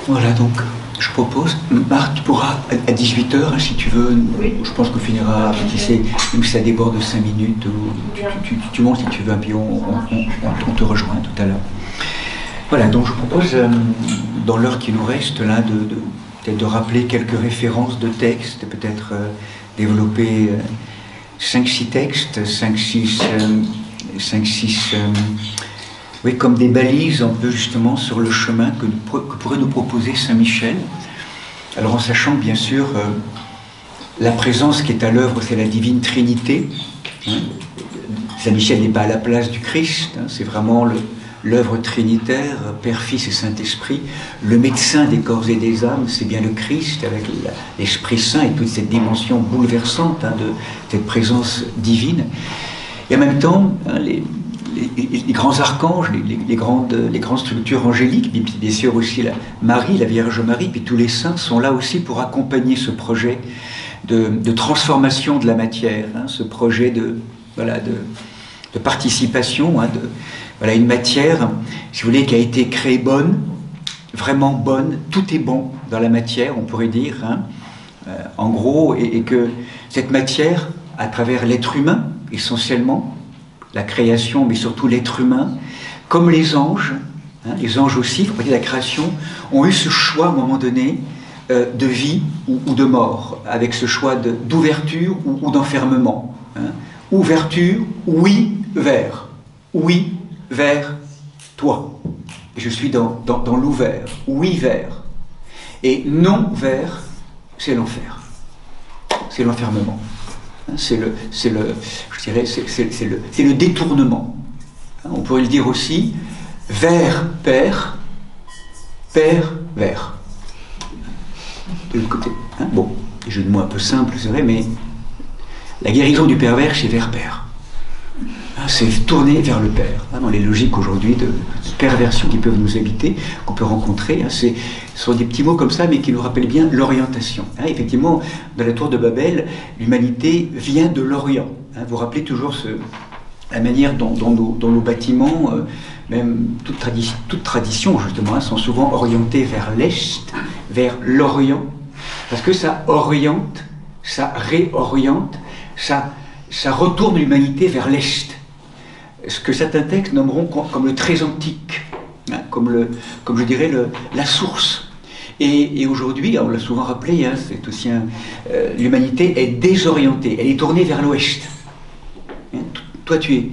Voilà, donc je propose, Marc, tu pourras à 18h, hein, si tu veux, oui. Je pense qu'on finira, tu sais, même si ça déborde de 5 minutes, ou tu montes si tu veux, puis on te rejoint tout à l'heure. Voilà, donc je propose, dans l'heure qui nous reste, là, peut-être de rappeler quelques références de textes, peut-être développer 5-6 textes, 5-6... oui, comme des balises un peu justement sur le chemin que pourrait nous proposer Saint Michel. Alors en sachant bien sûr la présence qui est à l'œuvre, c'est la divine Trinité. Hein. Saint Michel n'est pas à la place du Christ, hein, c'est vraiment l'œuvre trinitaire, Père, Fils et Saint-Esprit. Le médecin des corps et des âmes, c'est bien le Christ avec l'Esprit Saint et toute cette dimension bouleversante, hein, de cette présence divine. Et en même temps, hein, les grands archanges, les grandes structures angéliques, puis bien sûr aussi Marie, la Vierge Marie, puis tous les saints sont là aussi pour accompagner ce projet de transformation de la matière, hein, ce projet de participation, hein, voilà, une matière, si vous voulez, qui a été créée bonne, vraiment bonne, tout est bon dans la matière, on pourrait dire, hein, en gros, et que cette matière, à travers l'être humain, essentiellement, la création, mais surtout l'être humain, comme les anges aussi, il faut dire la création, ont eu ce choix à un moment donné de vie ou de mort, avec ce choix d'ouverture ou d'enfermement. Hein. Ouverture, oui, vers toi. Et je suis dans l'ouvert, oui, vers. Et non vers, c'est l'enfer, c'est l'enfermement. C'est le détournement. On pourrait le dire aussi vers père, père vers. De l'autre côté. Hein, bon, des jeux de mots un peu simples, c'est vrai, mais la guérison du pervers, c'est vers père. Hein, c'est tourner vers le père. Hein, dans les logiques aujourd'hui de perversion qui peuvent nous habiter, qu'on peut rencontrer, hein, ce sont des petits mots comme ça, mais qui nous rappellent bien l'orientation. Hein, effectivement, dans la tour de Babel, l'humanité vient de l'Orient. Hein, vous vous rappelez toujours la manière dont nos bâtiments, même toute tradition justement, hein, sont souvent orientés vers l'Est, vers l'Orient, parce que ça oriente, ça réoriente, ça retourne l'humanité vers l'Est. Ce que certains textes nommeront comme le très antique, hein, comme je dirais la source. Et aujourd'hui, on l'a souvent rappelé, hein, c'est aussi l'humanité est désorientée, elle est tournée vers l'ouest. Hein, toi tu es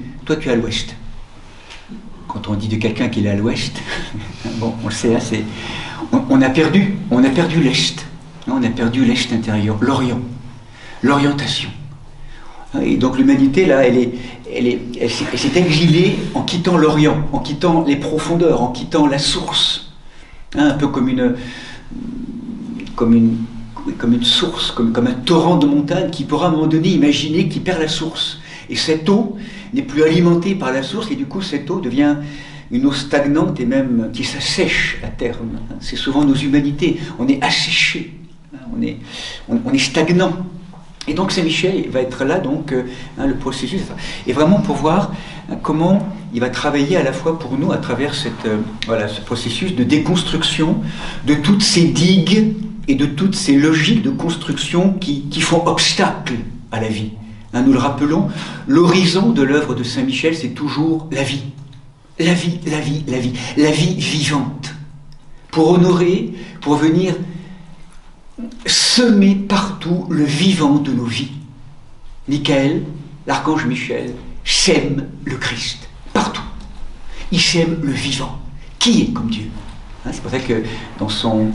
à l'ouest. Quand on dit de quelqu'un qu'il est à l'ouest, bon, on le sait, hein, on a perdu l'est, hein, on a perdu l'est intérieur, l'Orient, l'orientation. Et donc l'humanité, là, elle s'est exilée en quittant l'Orient, en quittant les profondeurs, en quittant la source. Hein, un peu comme une source, comme un torrent de montagne qui pourra à un moment donné imaginer qu'il perd la source. Et cette eau n'est plus alimentée par la source, et du coup cette eau devient une eau stagnante et même qui s'assèche à terme. C'est souvent nos humanités, on est asséché, on est stagnant. Et donc Saint-Michel va être là, donc, hein, le processus, et vraiment pour voir comment il va travailler à la fois pour nous à travers ce processus de déconstruction de toutes ces digues et de toutes ces logiques de construction qui font obstacle à la vie. Hein, nous le rappelons, l'horizon de l'œuvre de Saint-Michel, c'est toujours la vie. La vie, la vie, la vie. La vie vivante. Pour honorer, pour venir semer partout le vivant de nos vies. Michael, l'archange Michel, sème le Christ, partout. Il sème le vivant. Qui est comme Dieu? Hein, c'est pour ça que dans son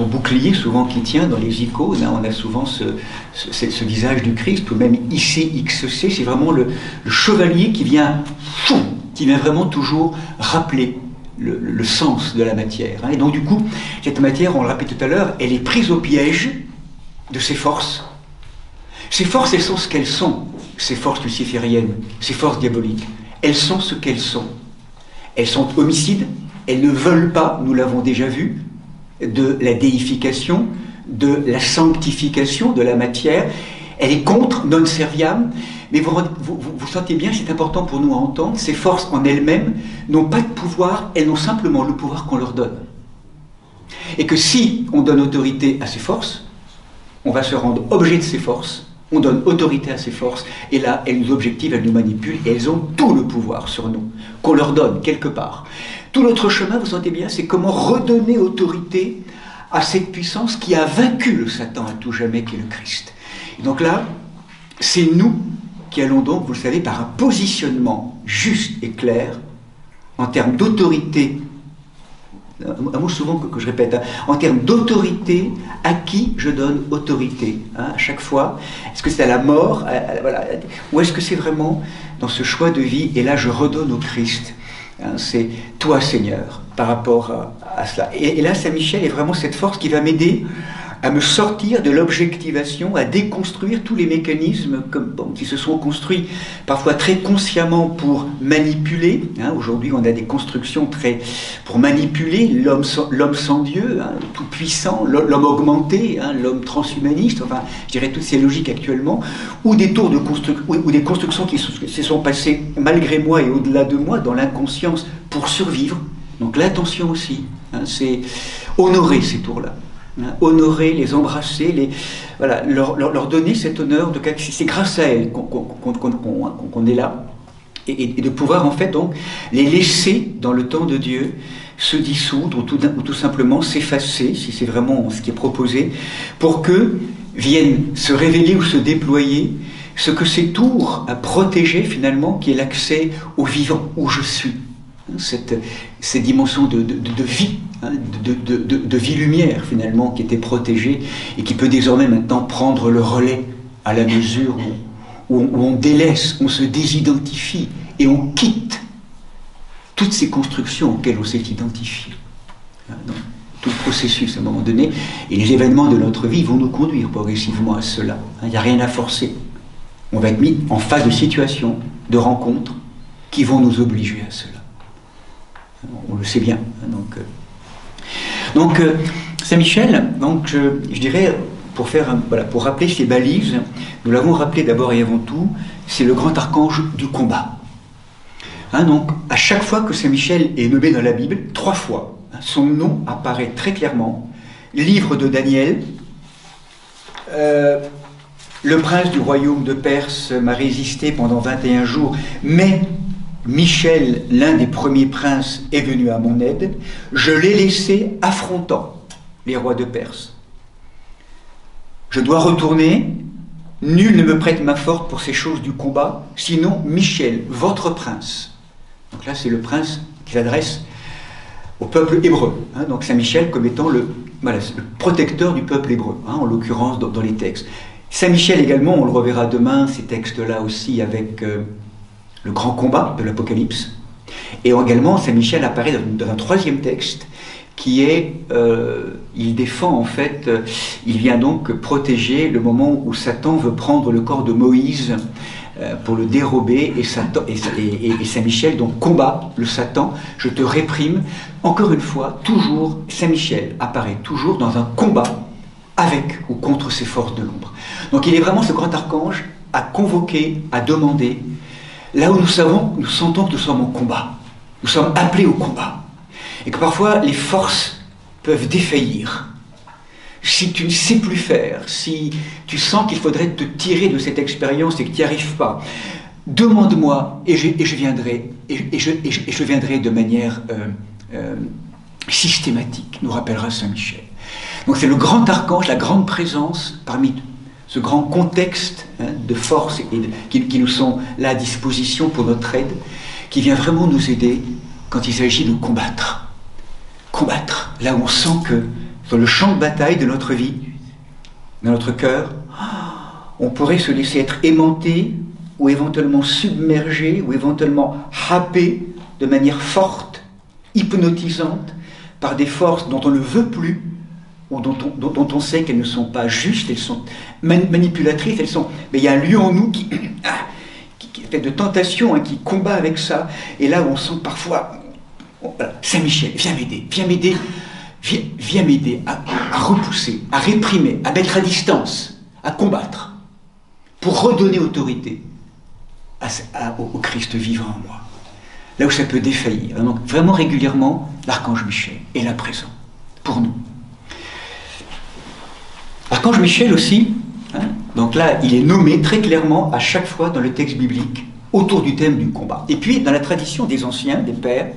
bouclier, souvent qui tient, dans les icônes, hein, on a souvent ce visage du Christ, ou même ICXC, c'est vraiment le chevalier qui vient vraiment toujours rappeler le sens de la matière. Hein. Et donc du coup, cette matière, on le rappelait tout à l'heure, elle est prise au piège de ses forces. Ces forces, elles sont ce qu'elles sont, ces forces lucifériennes, ces forces diaboliques. Elles sont ce qu'elles sont. Elles sont homicides, elles ne veulent pas, nous l'avons déjà vu, de la déification, de la sanctification de la matière. Elle est contre non serviam. Mais vous sentez bien, c'est important pour nous à entendre, ces forces en elles-mêmes n'ont pas de pouvoir, elles n'ont simplement le pouvoir qu'on leur donne. Et que si on donne autorité à ces forces, on va se rendre objet de ces forces, on donne autorité à ces forces, et là, elles nous objectivent, elles nous manipulent, et elles ont tout le pouvoir sur nous, qu'on leur donne quelque part. Tout l'autre chemin, vous sentez bien, c'est comment redonner autorité à cette puissance qui a vaincu le Satan à tout jamais, qui est le Christ. Et donc là, c'est nous qui allons donc, vous le savez, par un positionnement juste et clair, en termes d'autorité, un mot souvent que je répète, hein, en termes d'autorité, à qui je donne autorité, hein, à chaque fois. Est-ce que c'est à la mort, voilà, ou est-ce que c'est vraiment dans ce choix de vie, et là je redonne au Christ, hein, c'est toi Seigneur, par rapport à cela. Et là, Saint Michel est vraiment cette force qui va m'aider à me sortir de l'objectivation, à déconstruire tous les mécanismes qui se sont construits parfois très consciemment pour manipuler. Hein, aujourd'hui, on a des constructions pour manipuler l'homme sans Dieu, hein, tout puissant, l'homme augmenté, hein, l'homme transhumaniste, enfin, je dirais toutes ces logiques actuellement, ou des tours de ou des constructions qui se sont passées malgré moi et au-delà de moi, dans l'inconscience, pour survivre. Donc l'attention aussi, hein, c'est honorer ces tours-là. Honorer, les embrasser, voilà, leur donner cet honneur, c'est grâce à elles qu'on est là, et de pouvoir en fait donc les laisser dans le temps de Dieu se dissoudre ou tout simplement s'effacer, si c'est vraiment ce qui est proposé, pour que viennent se révéler ou se déployer ce que ces tours a protégé finalement, qui est l'accès au vivant, où je suis. Cette dimension de vie, hein, de vie-lumière finalement, qui était protégée et qui peut désormais maintenant prendre le relais à la mesure où on délaisse, on se désidentifie et on quitte toutes ces constructions auxquelles on s'est identifié. Donc, tout le processus à un moment donné, et les événements de notre vie vont nous conduire progressivement à cela. Il n'y a rien à forcer. On va être mis en face de situations, de rencontres, qui vont nous obliger à cela. On le sait bien. Donc Saint-Michel, donc je dirais, pour rappeler ces balises, nous l'avons rappelé d'abord et avant tout, c'est le grand archange du combat. Hein, donc à chaque fois que Saint-Michel est nommé dans la Bible, 3 fois, hein, son nom apparaît très clairement. Livre de Daniel, le prince du royaume de Perse m'a résisté pendant 21 jours, mais Michel, l'un des premiers princes, est venu à mon aide. Je l'ai laissé affrontant les rois de Perse. Je dois retourner. Nul ne me prête main forte pour ces choses du combat, sinon Michel, votre prince. Donc là, c'est le prince qui s'adresse au peuple hébreu. Hein, donc Saint Michel comme étant le protecteur du peuple hébreu, hein, en l'occurrence dans les textes. Saint Michel également, on le reverra demain, ces textes-là aussi avec... le grand combat de l'Apocalypse. Et également, Saint Michel apparaît dans un 3e texte qui est, il défend en fait, il vient donc protéger le moment où Satan veut prendre le corps de Moïse pour le dérober, et Saint Michel donc combat le Satan, je te réprime. Encore une fois, toujours, Saint Michel apparaît toujours dans un combat avec ou contre ces forces de l'ombre. Donc il est vraiment ce grand archange à convoquer, à demander, là où nous sentons que nous sommes en combat, nous sommes appelés au combat, et que parfois les forces peuvent défaillir. Si tu ne sais plus faire, si tu sens qu'il faudrait te tirer de cette expérience et que tu n'y arrives pas, demande-moi et je viendrai, et je viendrai de manière systématique, nous rappellera Saint Michel. Donc c'est le grand archange, la grande présence parmi ce grand contexte, hein, de force qui nous sont là à disposition pour notre aide, qui vient vraiment nous aider quand il s'agit de combattre. Combattre, là où on sent que sur le champ de bataille de notre vie, dans notre cœur, on pourrait se laisser être aimanté ou éventuellement submergé ou éventuellement happé de manière forte, hypnotisante, par des forces dont on ne veut plus, ou dont on sait qu'elles ne sont pas justes, elles sont manipulatrices, mais il y a un lieu en nous qui fait de tentation, hein, qui combat avec ça, et là où on sent parfois, Saint Michel, viens m'aider à repousser, à réprimer, à mettre à distance, à combattre, pour redonner autorité au Christ vivant en moi. Là où ça peut défaillir. Donc vraiment régulièrement, l'archange Michel est là présent, pour nous. L'archange Michel aussi, hein, donc là, il est nommé très clairement à chaque fois dans le texte biblique autour du thème du combat. Et puis, dans la tradition des anciens, des pères,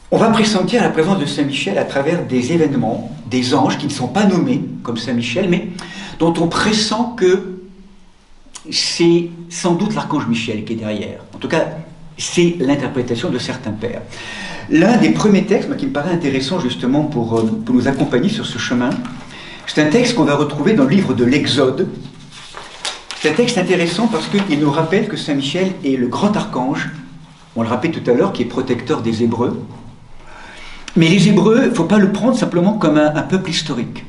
on va pressentir la présence de Saint Michel à travers des événements, des anges qui ne sont pas nommés comme Saint Michel, mais dont on pressent que c'est sans doute l'archange Michel qui est derrière. En tout cas, c'est l'interprétation de certains pères. L'un des premiers textes qui me paraît intéressant justement pour nous accompagner sur ce chemin, c'est un texte qu'on va retrouver dans le livre de l'Exode. C'est un texte intéressant parce qu'il nous rappelle que Saint Michel est le grand archange, on le rappelait tout à l'heure, qui est protecteur des Hébreux. Mais les Hébreux, il ne faut pas le prendre simplement comme un peuple historique.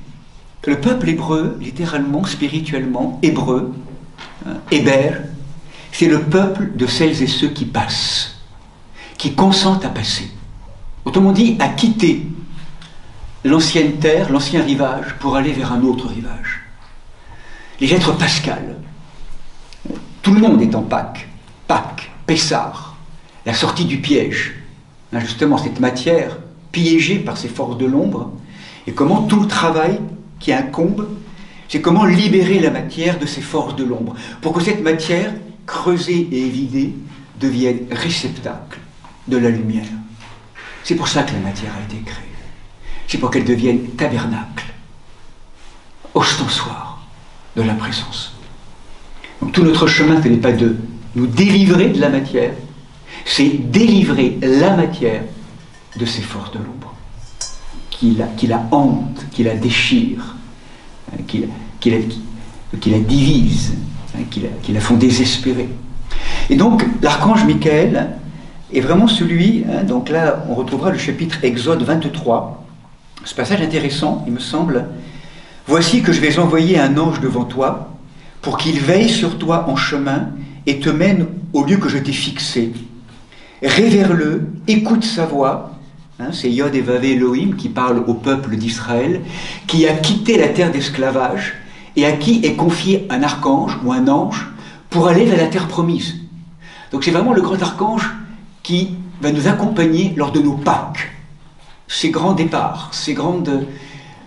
Le peuple hébreu, littéralement, spirituellement, hébreu, Héber, c'est le peuple de celles et ceux qui passent, qui consentent à passer. Autrement dit, à quitter l'ancienne terre, l'ancien rivage, pour aller vers un autre rivage. Les êtres pascals. Tout le monde est en Pâques. Pâques, Pessar, la sortie du piège. Justement, cette matière piégée par ces forces de l'ombre, et comment tout le travail qui incombe, c'est comment libérer la matière de ces forces de l'ombre, pour que cette matière, creusée et évidée, devienne réceptacle de la lumière. C'est pour ça que la matière a été créée. C'est pour qu'elle devienne tabernacle, ostensoir de la présence. Donc tout notre chemin, ce n'est pas de nous délivrer de la matière, c'est délivrer la matière de ces forces de l'ombre, qui la hantent, qui la déchirent, qui la divisent, qui la font désespérer. Et donc l'archange Michael est vraiment celui, donc là on retrouvera le chapitre Exode 23, ce passage intéressant, il me semble. « Voici que je vais envoyer un ange devant toi, pour qu'il veille sur toi en chemin et te mène au lieu que je t'ai fixé. Révère-le, écoute sa voix. » C'est Yod et Vavé Elohim qui parle au peuple d'Israël, qui a quitté la terre d'esclavage et à qui est confié un archange ou un ange pour aller vers la terre promise. Donc c'est vraiment le grand archange qui va nous accompagner lors de nos Pâques. Ces grands départs, ces grandes...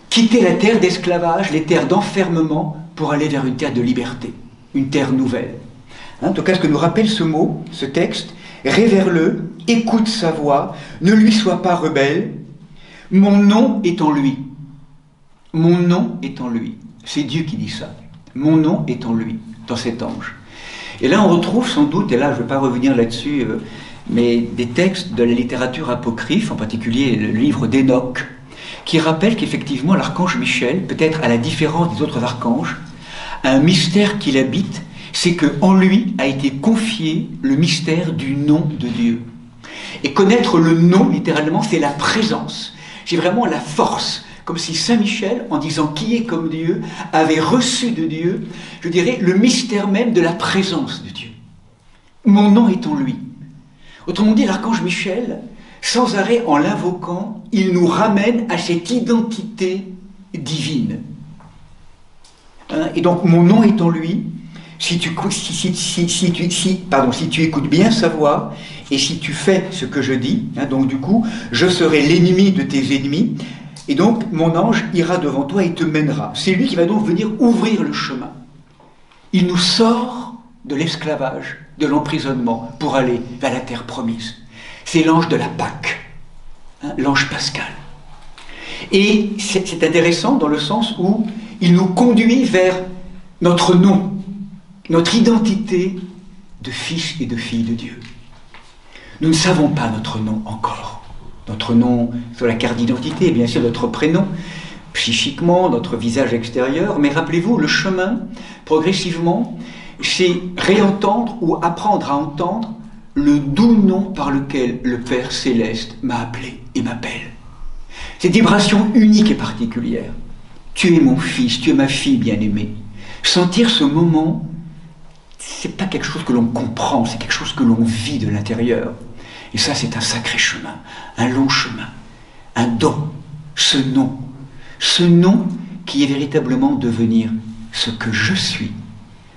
Quitter la terre d'esclavage, les terres d'enfermement, pour aller vers une terre de liberté, une terre nouvelle. En tout cas, ce que nous rappelle ce mot, ce texte, révère-le, écoute sa voix, ne lui sois pas rebelle, mon nom est en lui. Mon nom est en lui. C'est Dieu qui dit ça. Mon nom est en lui, dans cet ange. Et là, on retrouve sans doute, et là, je ne vais pas revenir là-dessus, mais des textes de la littérature apocryphe, en particulier le livre d'Enoch, qui rappelle qu'effectivement l'archange Michel, peut-être à la différence des autres archanges, a un mystère qui l'habite, c'est qu'en lui a été confié le mystère du nom de Dieu. Et connaître le nom, littéralement, c'est la présence. C'est vraiment la force. Comme si Saint Michel, en disant qui est comme Dieu, avait reçu de Dieu, je dirais, le mystère même de la présence de Dieu. Mon nom est en lui. Autrement dit, l'archange Michel, sans arrêt en l'invoquant, il nous ramène à cette identité divine. Et donc, mon nom est en lui. Si tu écoutes bien sa voix, et si tu fais ce que je dis, donc du coup, je serai l'ennemi de tes ennemis, et donc mon ange ira devant toi et te mènera. C'est lui qui va donc venir ouvrir le chemin. Il nous sort de l'esclavage, de l'emprisonnement, pour aller vers la terre promise. C'est l'ange de la Pâque, l'ange pascal. Et c'est intéressant dans le sens où il nous conduit vers notre nom, notre identité de fils et de filles de Dieu. Nous ne savons pas notre nom encore. Notre nom sur la carte d'identité, bien sûr notre prénom, psychiquement, notre visage extérieur, mais rappelez-vous, le chemin, progressivement, c'est réentendre ou apprendre à entendre le doux nom par lequel le Père Céleste m'a appelé et m'appelle. Cette vibration unique et particulière. Tu es mon fils, tu es ma fille bien-aimée. Sentir ce moment, c'est pas quelque chose que l'on comprend, c'est quelque chose que l'on vit de l'intérieur. Et ça, c'est un sacré chemin, un long chemin, un don, ce nom qui est véritablement devenir ce que je suis,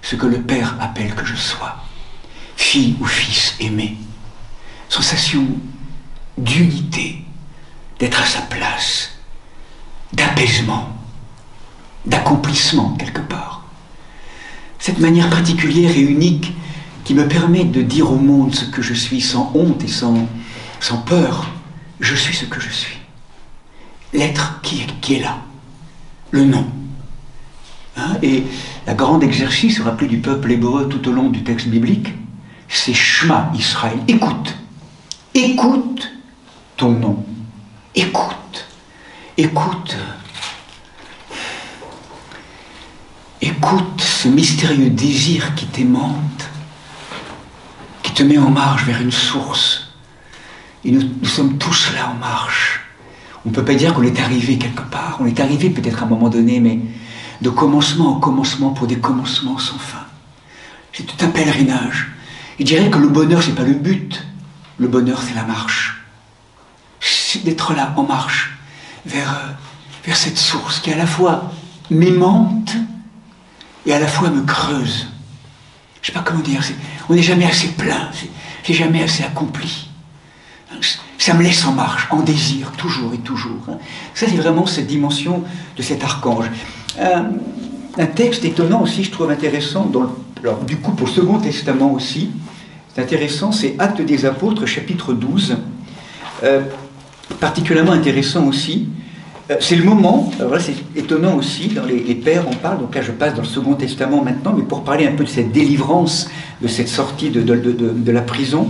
ce que le Père appelle que je sois. Fille ou fils aimé, sensation d'unité, d'être à sa place, d'apaisement, d'accomplissement quelque part. Cette manière particulière et unique qui me permet de dire au monde ce que je suis sans honte et sans peur. Je suis ce que je suis. L'être qui est là. Le nom. Hein, et la grande exercice, rappelé du peuple hébreu tout au long du texte biblique, c'est Shema Israël. Écoute. Écoute ton nom. Écoute. Écoute. Écoute ce mystérieux désir qui t'aimante, qui te met en marche vers une source. Et nous sommes tous là en marche. On ne peut pas dire qu'on est arrivé quelque part. On est arrivé peut-être à un moment donné, mais de commencement en commencement pour des commencements sans fin. C'est tout un pèlerinage. Je dirais que le bonheur, ce n'est pas le but. Le bonheur, c'est la marche. C'est d'être là, en marche, vers cette source qui à la fois m'aimante et à la fois me creuse. Je ne sais pas comment dire, on n'est jamais assez plein, c'est jamais assez accompli. Ça me laisse en marche, en désir, toujours et toujours. Ça, c'est vraiment cette dimension de cet archange. Un texte étonnant aussi, je trouve intéressant, alors, du coup, pour le Second Testament aussi, c'est intéressant, c'est Actes des Apôtres, chapitre 12. Particulièrement intéressant aussi, c'est le moment, alors là c'est étonnant aussi, dans les pères on parle, donc là je passe dans le Second Testament maintenant, mais pour parler un peu de cette délivrance, de cette sortie de la prison,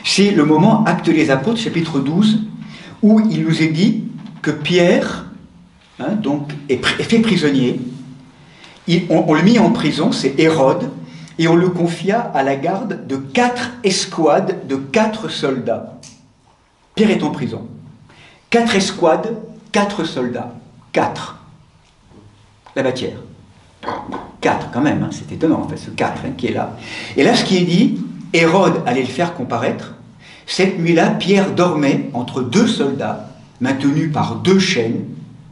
c'est le moment, Actes des Apôtres, chapitre 12, où il nous est dit que Pierre, donc, est fait prisonnier, on le mit en prison, c'est Hérode, et on le confia à la garde de 4 escouades de 4 soldats. Pierre est en prison. 4 escouades, 4 soldats. 4. La matière. 4 quand même, c'est étonnant en fait, ce 4 qui est là. Et là, ce qui est dit, Hérode allait le faire comparaître. Cette nuit-là, Pierre dormait entre 2 soldats, maintenus par 2 chaînes,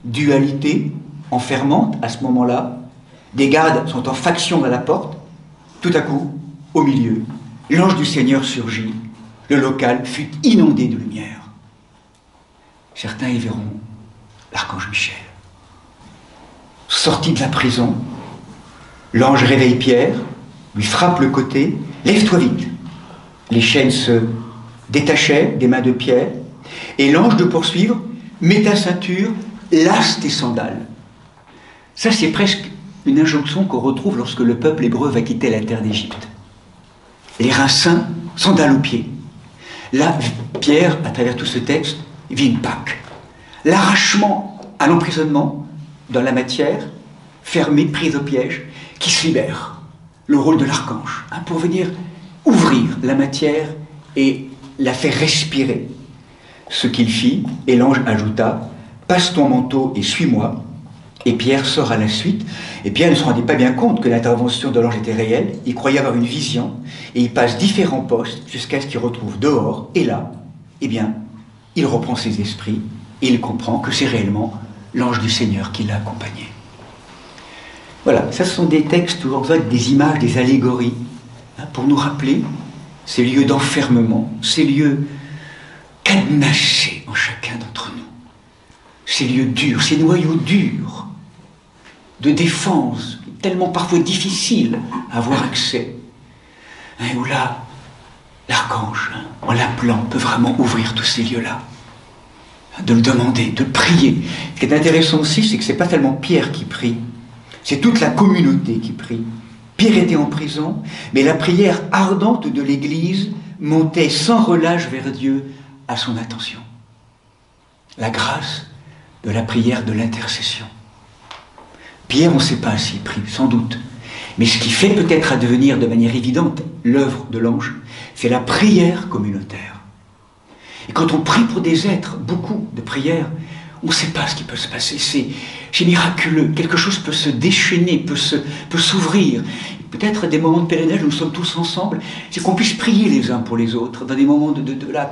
dualité enfermante à ce moment-là. Des gardes sont en faction à la porte. Tout à coup, au milieu, l'ange du Seigneur surgit. Le local fut inondé de lumière. Certains y verront l'archange Michel. Sorti de la prison, l'ange réveille Pierre, lui frappe le côté, « Lève-toi vite !» Les chaînes se détachaient des mains de Pierre, et l'ange de poursuivre, « Mets ta ceinture, lasse tes sandales. » Ça, c'est presque une injonction qu'on retrouve lorsque le peuple hébreu va quitter la terre d'Égypte. Les reins saints, sandales aux pieds. Là, Pierre, à travers tout ce texte, vit une Pâque. L'arrachement à l'emprisonnement dans la matière, fermée, prise au piège, qui se libère. Le rôle de l'archange, pour venir ouvrir la matière et la faire respirer. Ce qu'il fit, et l'ange ajouta, « Passe ton manteau et suis-moi ». Et Pierre sort à la suite, et Pierre ne se rendait pas bien compte que l'intervention de l'ange était réelle, il croyait avoir une vision, et il passe différents postes jusqu'à ce qu'il retrouve dehors, et là, eh bien, il reprend ses esprits, et il comprend que c'est réellement l'ange du Seigneur qui l'a accompagné. Voilà, ça ce sont des textes, toujours des images, des allégories, pour nous rappeler ces lieux d'enfermement, ces lieux cadenassés en chacun d'entre nous, ces lieux durs, ces noyaux durs, de défense, tellement parfois difficile à avoir accès, où là, l'archange, en l'appelant, peut vraiment ouvrir tous ces lieux-là, de le demander, de prier. Ce qui est intéressant aussi, c'est que ce n'est pas tellement Pierre qui prie, c'est toute la communauté qui prie. Pierre était en prison, mais la prière ardente de l'Église montait sans relâche vers Dieu à son attention. La grâce de la prière de l'intercession. Pierre, on ne sait pas s'il prie, sans doute. Mais ce qui fait peut-être advenir de manière évidente l'œuvre de l'ange, c'est la prière communautaire. Et quand on prie pour des êtres, beaucoup de prières, on ne sait pas ce qui peut se passer. C'est miraculeux. Quelque chose peut se déchaîner, peut s'ouvrir. Peut-être des moments de pèlerinage où nous sommes tous ensemble, c'est qu'on puisse prier les uns pour les autres, dans des moments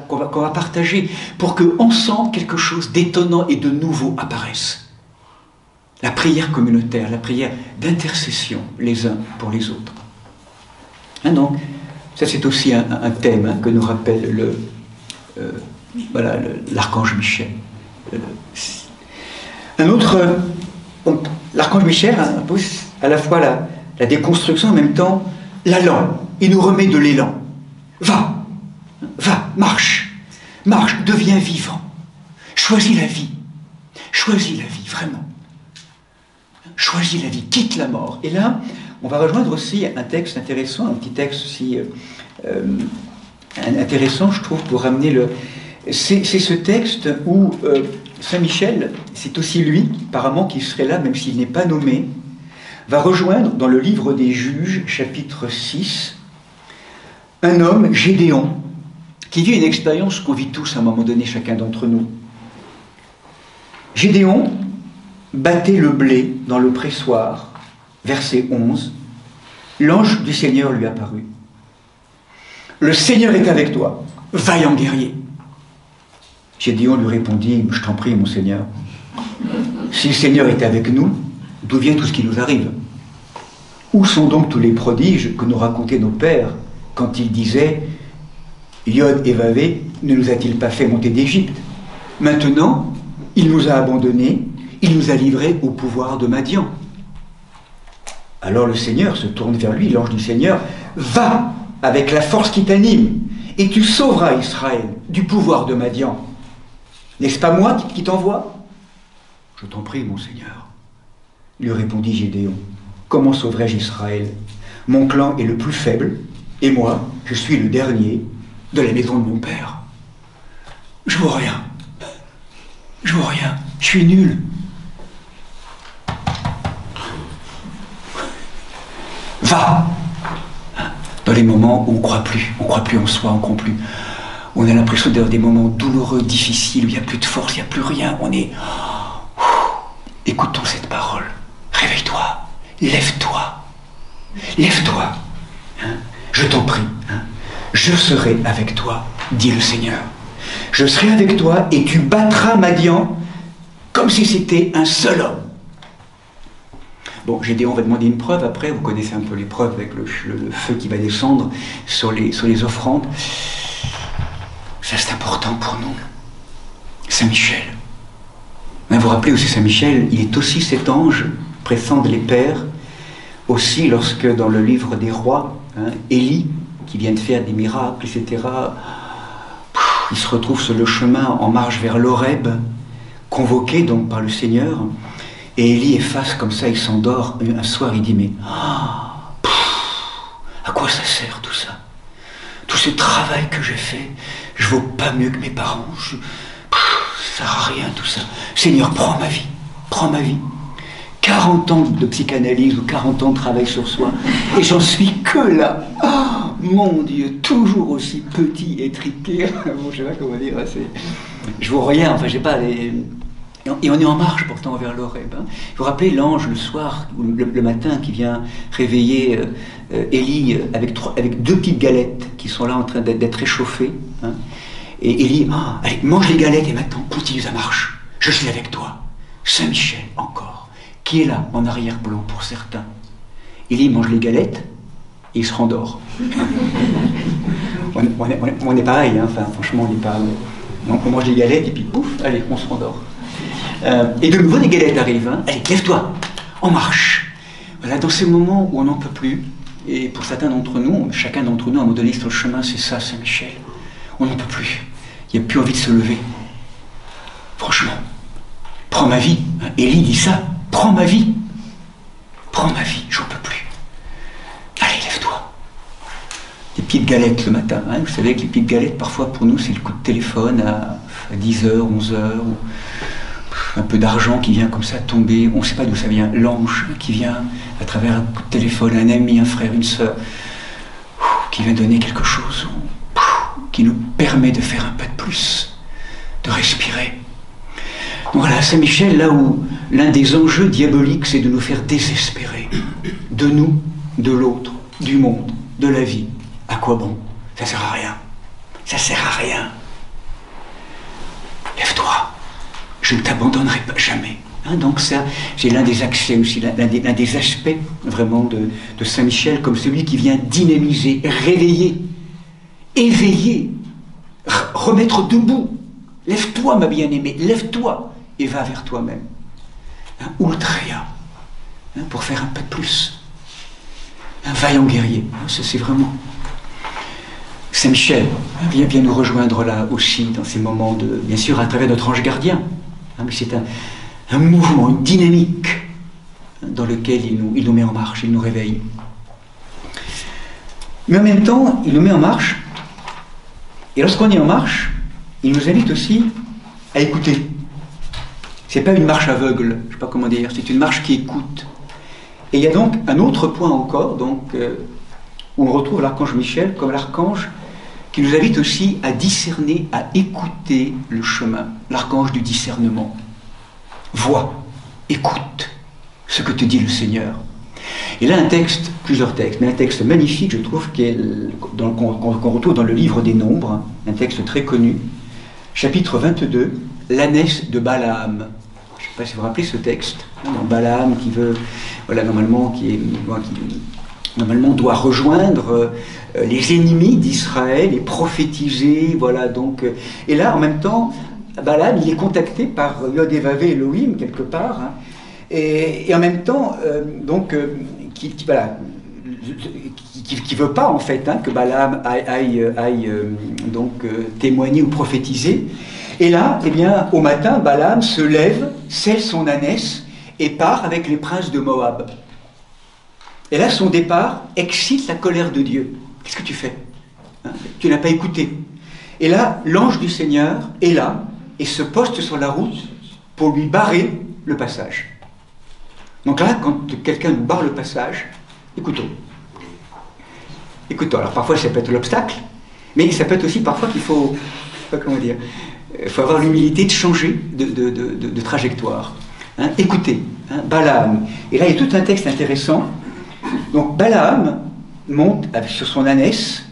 qu'on va partager, pour qu'ensemble, quelque chose d'étonnant et de nouveau apparaisse. La prière communautaire, la prière d'intercession les uns pour les autres. Donc, ça c'est aussi un thème que nous rappelle l'archange Michel. Un autre, l'archange Michel impose à la fois la déconstruction, en même temps l'allant. Il nous remet de l'élan. Va, marche, deviens vivant. Choisis la vie, vraiment. Choisis la vie, quitte la mort. Et là, on va rejoindre aussi un texte intéressant, un petit texte aussi intéressant, je trouve, pour ramener le... C'est ce texte où Saint Michel, c'est aussi lui, apparemment, qui serait là, même s'il n'est pas nommé, va rejoindre dans le livre des Juges, chapitre 6, un homme, Gédéon, qui vit une expérience qu'on vit tous à un moment donné, chacun d'entre nous. Gédéon battait le blé dans le pressoir, verset 11. L'ange du Seigneur lui apparut. Le Seigneur est avec toi, vaillant guerrier. Gédéon lui répondit, je t'en prie, mon Seigneur. Si le Seigneur est avec nous, d'où vient tout ce qui nous arrive? Où sont donc tous les prodiges que nous racontaient nos pères quand ils disaient Yod et Vavé ne nous a-t-il pas fait monter d'Égypte? Maintenant, il nous a abandonnés, il nous a livrés au pouvoir de Madian. Alors le Seigneur se tourne vers lui, l'ange du Seigneur, va avec la force qui t'anime, et tu sauveras Israël du pouvoir de Madian. N'est-ce pas moi qui t'envoie? Je t'en prie, mon Seigneur, lui répondit Gédéon. Comment sauverai-je Israël? Mon clan est le plus faible, et moi, je suis le dernier de la maison de mon père. Je vois rien. Je suis nul. Va! Dans les moments où on ne croit plus en soi, on ne croit plus. On a l'impression d'avoir des moments douloureux, difficiles, où il n'y a plus de force, il n'y a plus rien. On est... Écoutons cette parole. Réveille-toi. Lève-toi. Je t'en prie. Je serai avec toi, dit le Seigneur. Je serai avec toi et tu battras Madian comme si c'était un seul homme. Bon, Gédéon va demander une preuve après. Vous connaissez un peu les preuves avec le feu qui va descendre sur les offrandes. Ça, c'est important pour nous. Saint Michel. Vous vous rappelez aussi Saint Michel, il est aussi cet ange pressant les pères, aussi lorsque dans le livre des rois, Élie, qui vient de faire des miracles, etc., il se retrouve sur le chemin en marche vers l'Horeb, convoqué donc par le Seigneur, et Élie est face comme ça, il s'endort un soir, il dit mais à quoi ça sert tout ça? Tout ce travail que j'ai fait, je vaux pas mieux que mes parents, ça sert à rien tout ça. Seigneur, prends ma vie. 40 ans de psychanalyse ou 40 ans de travail sur soi, et j'en suis que là. Oh, mon Dieu, toujours aussi petit et triqué. Bon, je sais pas comment dire, je vois rien, enfin, j'ai pas les... Et on est en marche pourtant vers l'Horeb. Vous vous rappelez l'ange le soir, ou le matin, qui vient réveiller Élie avec 2 petites galettes qui sont là en train d'être réchauffées. Et Élie, allez, mange les galettes et maintenant continue ta marche. Je suis avec toi. Saint Michel, encore, qui est là, en arrière-plan pour certains. Élie mange les galettes et il se rendort. On est pareil, enfin, franchement, on n'est pas... On mange les galettes et puis pouf, allez, on se rendort. Et de nouveau, les galettes arrivent. Allez, lève-toi, en marche. Voilà, dans ces moments où on n'en peut plus, et pour certains d'entre nous, chacun d'entre nous, à un moment donné, sur le chemin, c'est ça, Saint Michel. On n'en peut plus. Il n'y a plus envie de se lever. Franchement, prends ma vie. Élie dit ça. Prends ma vie, j'en peux plus. Allez, lève-toi. Des petites galettes le matin. Vous savez que les petites galettes, parfois, pour nous, c'est le coup de téléphone à 10h, 11h, ou un peu d'argent qui vient comme ça tomber. On ne sait pas d'où ça vient. L'ange qui vient à travers un coup de téléphone, un ami, un frère, une sœur, qui vient donner quelque chose, qui nous permet de faire un pas de plus, de respirer. Donc voilà, Saint Michel, là où l'un des enjeux diaboliques, c'est de nous faire désespérer. De nous, de l'autre, du monde, de la vie. À quoi bon? Ça sert à rien. Ça sert à rien. Lève-toi. Je ne t'abandonnerai pas jamais. Donc ça, c'est l'un des accès aussi, l'un des aspects vraiment de Saint Michel, comme celui qui vient dynamiser, réveiller, éveiller, remettre debout. Lève-toi, ma bien-aimée, lève-toi et va vers toi-même. Ultreia, pour faire un pas de plus. Un vaillant guerrier, ça c'est vraiment... Saint Michel vient nous rejoindre là aussi, dans ces moments de... Bien sûr, à travers notre ange gardien, mais c'est un mouvement, une dynamique dans lequel il nous met en marche, il nous réveille. Mais en même temps, il nous met en marche, et lorsqu'on est en marche, il nous invite aussi à écouter. C'est pas une marche aveugle, je sais pas comment dire, c'est une marche qui écoute. Et il y a donc un autre point encore, donc, où on retrouve l'archange Michel comme l'archange qui nous invite aussi à discerner, à écouter le chemin, l'archange du discernement. Vois, écoute ce que te dit le Seigneur. Et là, un texte, plusieurs textes, mais un texte magnifique, je trouve, qu'on retrouve dans le livre des Nombres, un texte très connu, chapitre 22, l'ânesse de Balaam. Je ne sais pas si vous vous rappelez ce texte, Balaam qui veut, voilà, normalement doit rejoindre les ennemis d'Israël et prophétiser, voilà, donc, et là, en même temps, Balaam, il est contacté par Yod-Hé-Vav-Hé Elohim, quelque part, hein, et en même temps, qui veut pas, en fait, hein, que Balaam aille témoigner ou prophétiser. Et là, eh bien, au matin, Balaam se lève, scelle son ânesse et part avec les princes de Moab. Et là, son départ excite la colère de Dieu. Qu'est-ce que tu fais, hein? Tu n'as pas écouté. Et là, l'ange du Seigneur est là et se poste sur la route pour lui barrer le passage. Donc là, quand quelqu'un nous barre le passage, écoutons. Écoutons. Alors parfois, ça peut être l'obstacle, mais ça peut être aussi parfois qu'il faut, je sais pas comment dire, il faut avoir l'humilité de changer de trajectoire. Hein, écoutez, hein, Balaam. Et là, il y a tout un texte intéressant. Donc Balaam monte sur son ânesse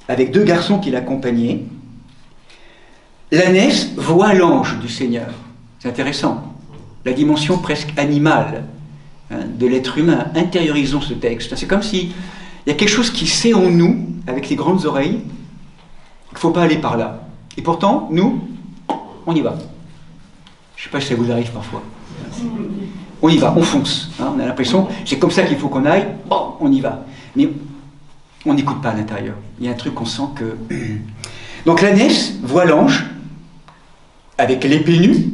avec deux garçons qui l'accompagnaient. L'ânesse voit l'ange du Seigneur. C'est intéressant. La dimension presque animale, hein, de l'être humain. Intériorisons ce texte. C'est comme s'il y a quelque chose qui sait en nous, avec les grandes oreilles, qu'il ne faut pas aller par là. Et pourtant, nous, on y va. Je ne sais pas si ça vous arrive parfois. On y va, on fonce. Hein, on a l'impression, c'est comme ça qu'il faut qu'on aille, bon, on y va. Mais on n'écoute pas à l'intérieur. Il y a un truc qu'on sent que... Donc l'ânesse voit l'ange avec l'épée nue,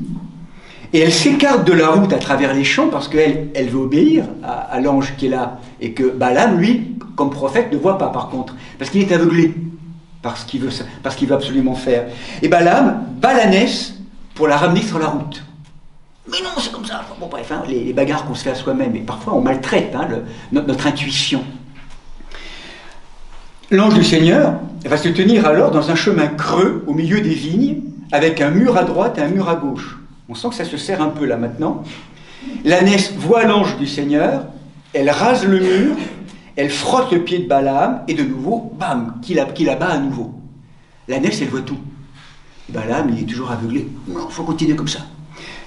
et elle s'écarte de la route à travers les champs parce qu'elle veut obéir à l'ange qui est là. Et que Balaam, lui, comme prophète, ne voit pas par contre, parce qu'il est aveuglé par ce qu'il veut absolument faire. Et Balaam bat l'ânesse pour la ramener sur la route. Mais non, c'est comme ça. Bon, bref, hein, les bagarres qu'on se fait à soi-même, et parfois on maltraite, hein, notre intuition. L'ange du Seigneur va se tenir alors dans un chemin creux au milieu des vignes, avec un mur à droite et un mur à gauche. On sent que ça se serre un peu là maintenant. L'ânesse voit l'ange du Seigneur, elle rase le mur, elle frotte le pied de Balaam, et de nouveau, bam, qui la bat à nouveau. L'ânesse, elle voit tout. Et Balaam, il est toujours aveuglé. Non, il faut continuer comme ça.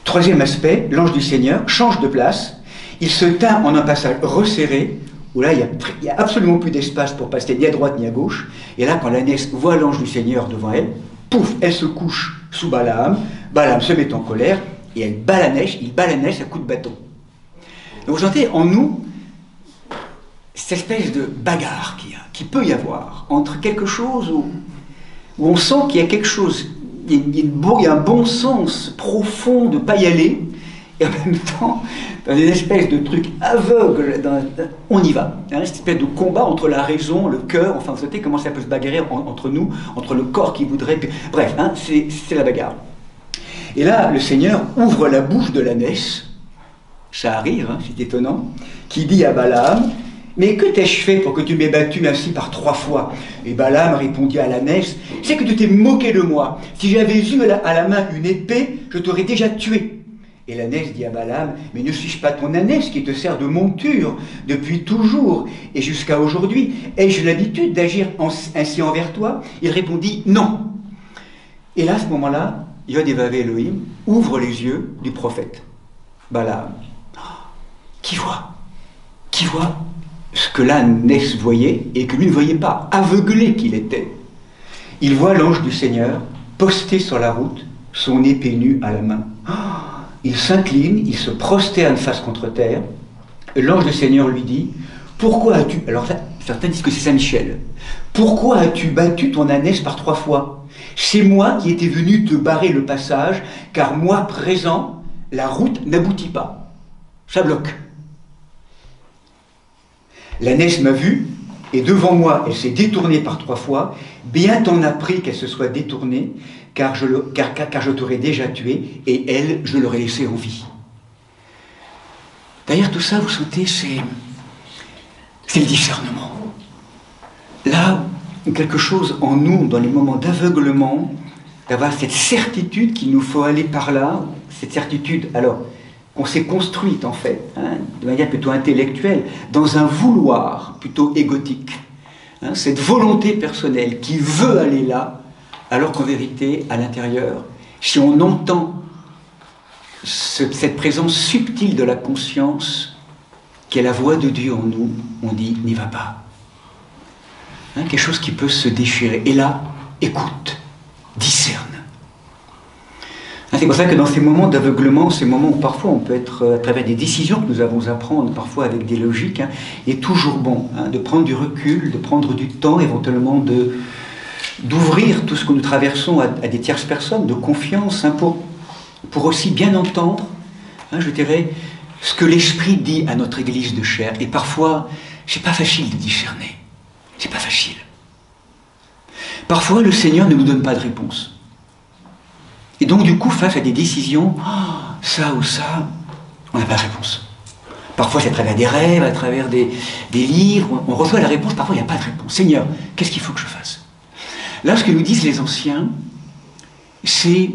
Troisième aspect, l'ange du Seigneur change de place. Il se tint en un passage resserré, où là, il n'y a absolument plus d'espace pour passer ni à droite ni à gauche. Et là, quand l'ânesse voit l'ange du Seigneur devant elle, pouf, elle se couche sous Balaam. Balaam se met en colère, et il bat la neige à coups de bâton. Donc vous sentez en nous cette espèce de bagarre qui peut y avoir entre quelque chose où on sent qu'il y a quelque chose, il y a un bon sens profond de ne pas y aller, et en même temps, dans une espèce de truc aveugle, on y va. Une espèce de combat entre la raison, le cœur, enfin vous savez comment ça peut se bagarrer entre nous, entre le corps qui voudrait... Bref, hein, c'est la bagarre. Et là, le Seigneur ouvre la bouche de l'ânesse, ça arrive, hein, c'est étonnant, qui dit à Balaam, « Mais que t'ai-je fait pour que tu m'aies battu ainsi par 3 fois ?» Et Balaam répondit à l'ânesse, « C'est que tu t'es moqué de moi. Si j'avais eu à la main une épée, je t'aurais déjà tué. » Et l'ânesse dit à Balaam, « Mais ne suis-je pas ton ânesse qui te sert de monture depuis toujours et jusqu'à aujourd'hui? Ai-je l'habitude d'agir ainsi envers toi ?» Il répondit, « Non. » Et là, à ce moment-là, Yod-Hé-Vav-Hé Elohim ouvre les yeux du prophète, Balaam, qui voit ce que l'ânesse voyait et que lui ne voyait pas, aveuglé qu'il était. Il voit l'ange du Seigneur posté sur la route, son épée nue à la main. Il s'incline, il se prosterne face contre terre, l'ange du Seigneur lui dit, pourquoi as-tu, alors là, certains disent que c'est Saint Michel, pourquoi as-tu battu ton ânesse par 3 fois? C'est moi qui étais venu te barrer le passage, car moi présent, la route n'aboutit pas. Ça bloque. L'ânesse m'a vu, et devant moi, elle s'est détournée par 3 fois. Bien t'en as pris qu'elle se soit détournée, car je t'aurais déjà tué, et elle, je l'aurais laissée en vie. D'ailleurs, tout ça, vous sentez, c'est le discernement. Là, quelque chose en nous, dans les moments d'aveuglement, d'avoir cette certitude qu'il nous faut aller par là, cette certitude, alors, qu'on s'est construite en fait, hein, de manière plutôt intellectuelle, dans un vouloir plutôt égotique. Hein, cette volonté personnelle qui veut aller là, alors qu'en vérité, à l'intérieur, si on entend cette présence subtile de la conscience, qui est la voix de Dieu en nous, on dit « n'y va pas ». Hein, quelque chose qui peut se déchirer. Et là, écoute, discerne. Hein, c'est pour ça que dans ces moments d'aveuglement, ces moments où parfois on peut être, à travers des décisions que nous avons à prendre, parfois avec des logiques, hein, il est toujours bon hein, de prendre du recul, de prendre du temps, éventuellement d'ouvrir tout ce que nous traversons à des tierces personnes, de confiance, hein, pour aussi bien entendre, hein, je dirais, ce que l'Esprit dit à notre Église de chair. Et parfois, c'est pas facile de discerner. C'est pas facile. Parfois, le Seigneur ne nous donne pas de réponse. Et donc, du coup, face à des décisions, ça ou ça, on n'a pas de réponse. Parfois, c'est à travers des rêves, à travers des livres, on reçoit la réponse, parfois, il n'y a pas de réponse. Seigneur, qu'est-ce qu'il faut que je fasse? Là, ce que nous disent les anciens, c'est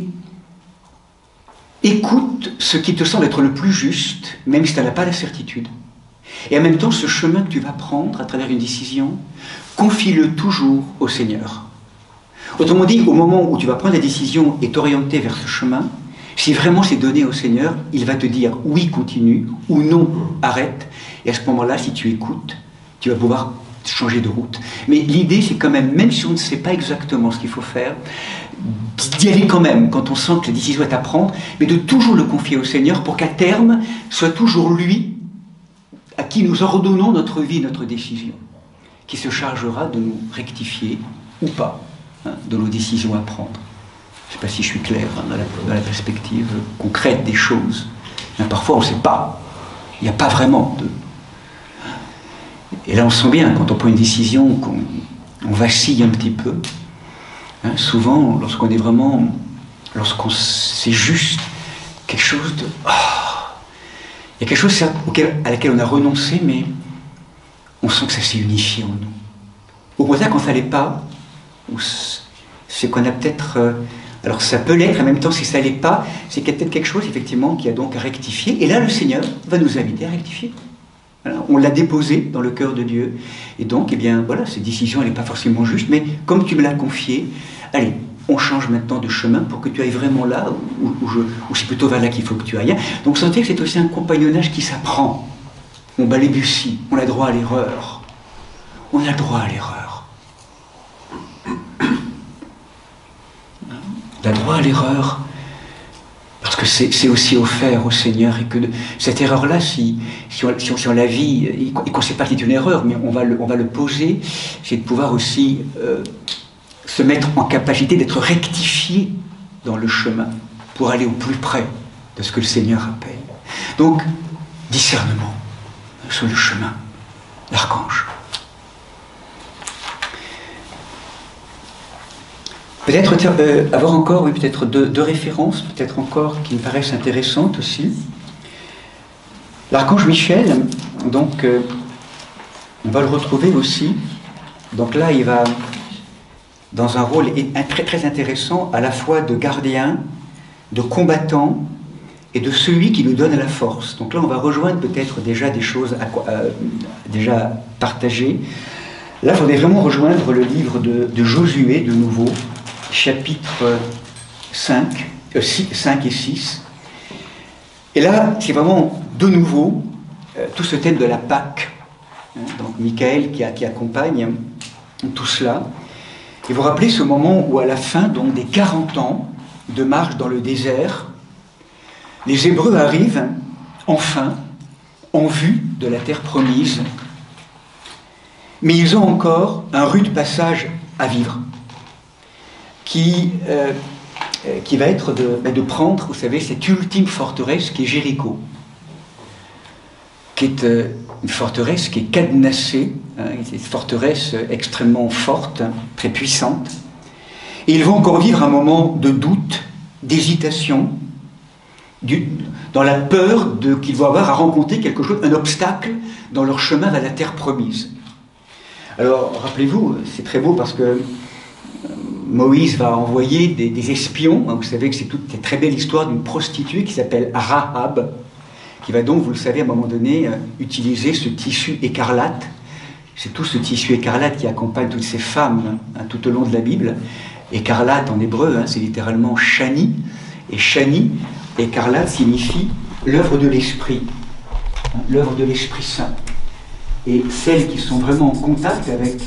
écoute ce qui te semble être le plus juste, même si tu n'as pas la certitude. Et en même temps, ce chemin que tu vas prendre à travers une décision, confie-le toujours au Seigneur. Autrement dit, au moment où tu vas prendre la décision et t'orienter vers ce chemin, si vraiment c'est donné au Seigneur, il va te dire oui, continue, ou non, arrête. Et à ce moment-là, si tu écoutes, tu vas pouvoir changer de route. Mais l'idée, c'est quand même si on ne sait pas exactement ce qu'il faut faire, d'y aller quand même, quand on sent que la décision est à prendre, mais de toujours le confier au Seigneur pour qu'à terme, soit toujours lui à qui nous ordonnons notre vie, notre décision, qui se chargera de nous rectifier ou pas, hein, de nos décisions à prendre. Je ne sais pas si je suis clair hein, dans la perspective concrète des choses. Hein, parfois on ne sait pas, il n'y a pas vraiment de... Et là on sent bien, quand on prend une décision, qu'on vacille un petit peu, hein, souvent lorsqu'on est vraiment, c'est juste quelque chose de... il y a quelque chose à laquelle on a renoncé, mais on sent que ça s'est unifié en nous. Au contraire, quand ça n'allait pas, c'est qu'on a peut-être... alors ça peut l'être, en même temps, si ça n'allait pas, c'est qu'il y a peut-être quelque chose, effectivement, qui a donc à rectifier. Et là, le Seigneur va nous inviter à rectifier. Voilà, on l'a déposé dans le cœur de Dieu. Et donc, eh bien, voilà, cette décision, elle n'est pas forcément juste, mais comme tu me l'as confié, allez, on change maintenant de chemin pour que tu ailles vraiment là où c'est plutôt vers là qu'il faut que tu ailles. Donc, vous sentez que c'est aussi un compagnonnage qui s'apprend. On balbutie, on a droit à l'erreur. On a le droit à l'erreur. On a droit à l'erreur parce que c'est aussi offert au Seigneur et que cette erreur-là, si on la vit et qu'on ne sait pas que c'est une erreur, mais on va le poser, c'est de pouvoir aussi se mettre en capacité d'être rectifié dans le chemin pour aller au plus près de ce que le Seigneur appelle. Donc, discernement sur le chemin, l'archange. Peut-être avoir encore, oui, peut-être deux références, peut-être encore qui me paraissent intéressantes aussi. L'archange Michel, donc, on va le retrouver aussi. Donc là, il va dans un rôle très très intéressant, à la fois de gardien, de combattant et de celui qui nous donne la force. Donc là, on va rejoindre peut-être déjà des choses déjà partagées. Là, il faudrait vraiment rejoindre le livre de Josué, de nouveau, chapitre 5 et 6. Et là, c'est vraiment de nouveau tout ce thème de la Pâque. Donc Michael qui accompagne tout cela. Et vous vous rappelez ce moment où à la fin donc, des 40 ans de marche dans le désert, les Hébreux arrivent enfin en vue de la terre promise, mais ils ont encore un rude passage à vivre, qui va être de prendre, vous savez, cette ultime forteresse qui est Jéricho, qui est une forteresse qui est cadenassée, une forteresse extrêmement forte, très puissante. Et ils vont encore vivre un moment de doute, d'hésitation, dans la peur qu'ils vont avoir à rencontrer quelque chose, un obstacle dans leur chemin vers la terre promise. Alors, rappelez-vous, c'est très beau parce que Moïse va envoyer des espions. Vous savez que c'est toute cette très belle histoire d'une prostituée qui s'appelle Rahab, qui va donc, vous le savez, à un moment donné, utiliser ce tissu écarlate. C'est tout ce tissu écarlate qui accompagne toutes ces femmes tout au long de la Bible. Écarlate en hébreu, c'est littéralement Shani. Et Shani, écarlate, signifie l'œuvre de l'Esprit, l'œuvre de l'Esprit Saint. Et celles qui sont vraiment en contact avec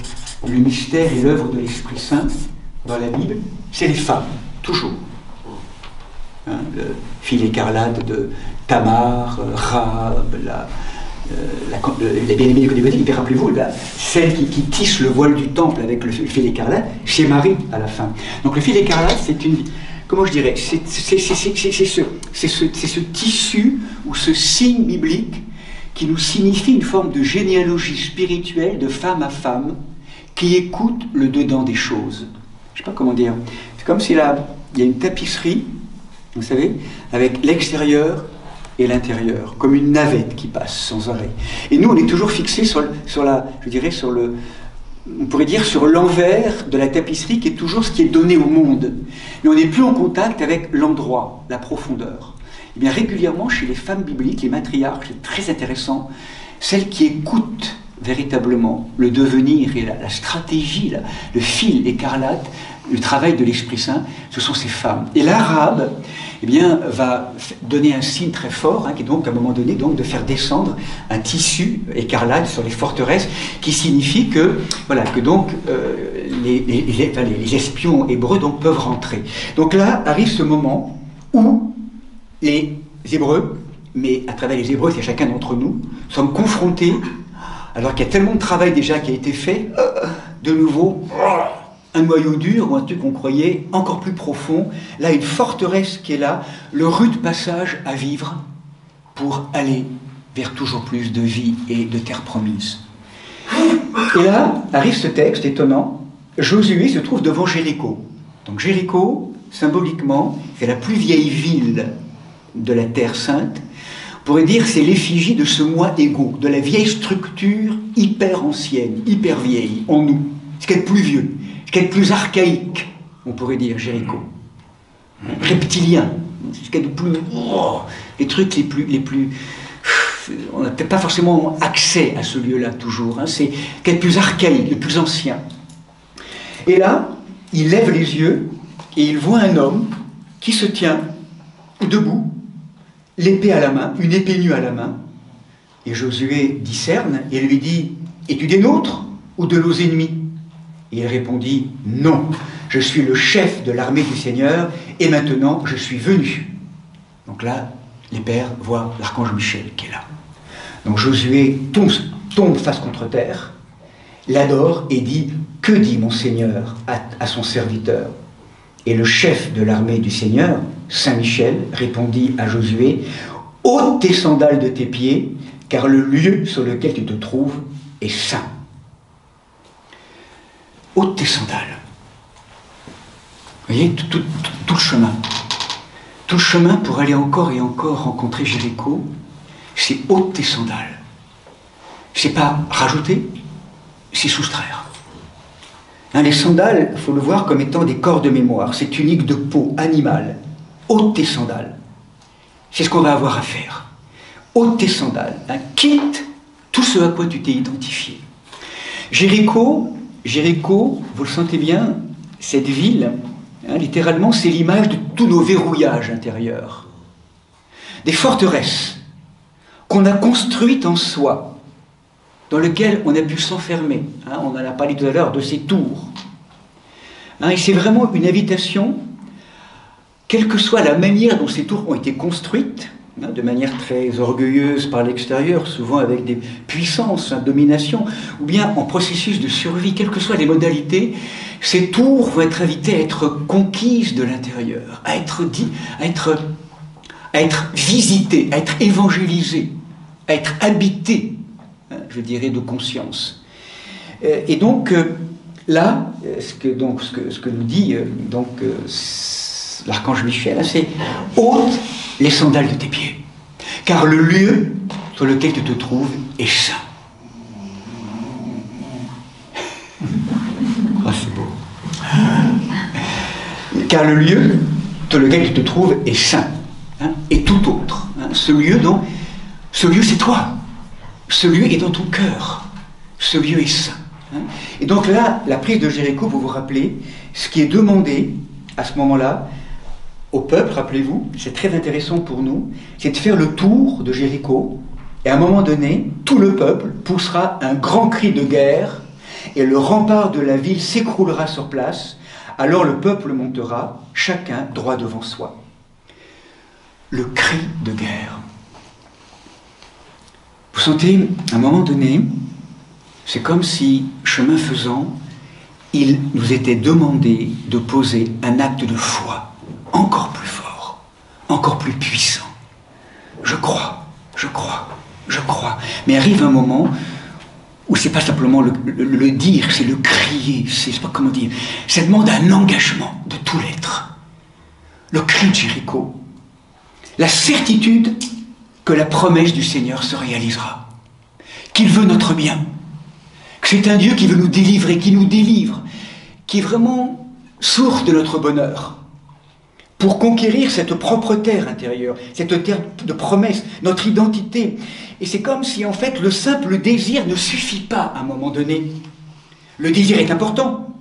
le mystère et l'œuvre de l'Esprit Saint dans la Bible, c'est les femmes, toujours. Le fil écarlate de Tamar, Rahab, les bien-aimés du Côté Gothique, rappelez-vous, celle qui tisse le voile du temple avec le fil écarlate, c'est Marie à la fin. Donc le fil écarlate, c'est une... Comment je dirais, c'est ce tissu ou ce signe biblique qui nous signifie une forme de généalogie spirituelle de femme à femme qui écoute le dedans des choses. Je ne sais pas comment dire. C'est comme s'il y a une tapisserie, vous savez, avec l'extérieur et l'intérieur, comme une navette qui passe sans arrêt. Et nous, on est toujours fixés sur on pourrait dire sur l'envers de la tapisserie qui est toujours ce qui est donné au monde. Mais on n'est plus en contact avec l'endroit, la profondeur. Et bien régulièrement, chez les femmes bibliques, les matriarches, c'est très intéressant, celles qui écoutent véritablement le devenir et la stratégie, le fil écarlate, le travail de l'Esprit Saint, ce sont ces femmes. Et l'Arabe, va donner un signe très fort, qui est donc à un moment donné donc, de faire descendre un tissu écarlate sur les forteresses, qui signifie que, donc les espions hébreux donc, peuvent rentrer. Donc là arrive ce moment où les Hébreux, mais à travers les Hébreux, c'est chacun d'entre nous, sommes confrontés, alors qu'il y a tellement de travail déjà qui a été fait, de nouveau, un noyau dur ou un truc qu'on croyait encore plus profond, là une forteresse qui est là, le rude passage à vivre pour aller vers toujours plus de vie et de terre promise. Et là arrive ce texte étonnant, Josué se trouve devant Jéricho. Donc Jéricho, symboliquement, c'est la plus vieille ville de la Terre Sainte. On pourrait dire c'est l'effigie de ce moi égo, de la vieille structure hyper ancienne, hyper vieille en nous. Ce qui est le plus vieux, ce qui est le plus archaïque, on pourrait dire Jéricho. Reptilien, ce qui est le plus... les trucs les plus on n'a peut-être pas forcément accès à ce lieu-là toujours. C'est ce qui est le plus archaïque, le plus ancien. Et là, il lève les yeux et il voit un homme qui se tient debout, l'épée à la main, une épée nue à la main. Et Josué discerne et lui dit « Es-tu des nôtres ou de nos ennemis ?» Et il répondit « Non, je suis le chef de l'armée du Seigneur et maintenant je suis venu. » Donc là, les pères voient l'archange Michel qui est là. Donc Josué tombe face contre terre, l'adore et dit « Que dit mon Seigneur à son serviteur ?» Et le chef de l'armée du Seigneur, Saint Michel, répondit à Josué « Ôte tes sandales de tes pieds, car le lieu sur lequel tu te trouves est saint. » Ôte tes sandales. Vous voyez, tout le chemin. Tout le chemin pour aller encore et encore rencontrer Jéricho, c'est ôte tes sandales. C'est pas rajouter, c'est soustraire. Les sandales, il faut le voir comme étant des corps de mémoire, ces tuniques de peau animale. Ôte tes sandales. C'est ce qu'on va avoir à faire. Ôte tes sandales. Quitte tout ce à quoi tu t'es identifié. Jéricho, vous le sentez bien, cette ville, littéralement, c'est l'image de tous nos verrouillages intérieurs. Des forteresses qu'on a construites en soi, dans lesquelles on a pu s'enfermer. On en a parlé tout à l'heure de ces tours. Et c'est vraiment une invitation, quelle que soit la manière dont ces tours ont été construites, de manière très orgueilleuse par l'extérieur, souvent avec des puissances, domination, ou bien en processus de survie, quelles que soient les modalités, ces tours vont être invités à être conquises de l'intérieur, à être visités, à être évangélisées, à être habitées, je dirais, de conscience. Et donc, là, ce que nous dit l'archange Michel, c'est « ôte les sandales de tes pieds, car le lieu sur lequel tu te trouves est saint. » Ah, c'est beau. Car le lieu sur lequel tu te trouves est saint, et tout autre. Ce lieu, c'est toi. Ce lieu est dans ton cœur. Ce lieu est saint. Et donc là, la prise de Jéricho, vous vous rappelez, ce qui est demandé à ce moment-là, au peuple, rappelez-vous, c'est très intéressant pour nous, c'est de faire le tour de Jéricho, et à un moment donné, tout le peuple poussera un grand cri de guerre, et le rempart de la ville s'écroulera sur place, alors le peuple montera, chacun droit devant soi. Le cri de guerre. Vous sentez, à un moment donné, c'est comme si, chemin faisant, il nous était demandé de poser un acte de foi encore plus fort, encore plus puissant. Je crois, je crois, je crois. Mais arrive un moment où c'est pas simplement le dire, c'est le crier, c'est pas comment dire. Ça demande un engagement de tout l'être. Le cri de Jéricho, la certitude que la promesse du Seigneur se réalisera, qu'il veut notre bien, que c'est un Dieu qui veut nous délivrer, qui nous délivre, qui est vraiment source de notre bonheur, pour conquérir cette propre terre intérieure, cette terre de promesse, notre identité. Et c'est comme si, en fait, le simple désir ne suffit pas à un moment donné. Le désir est important,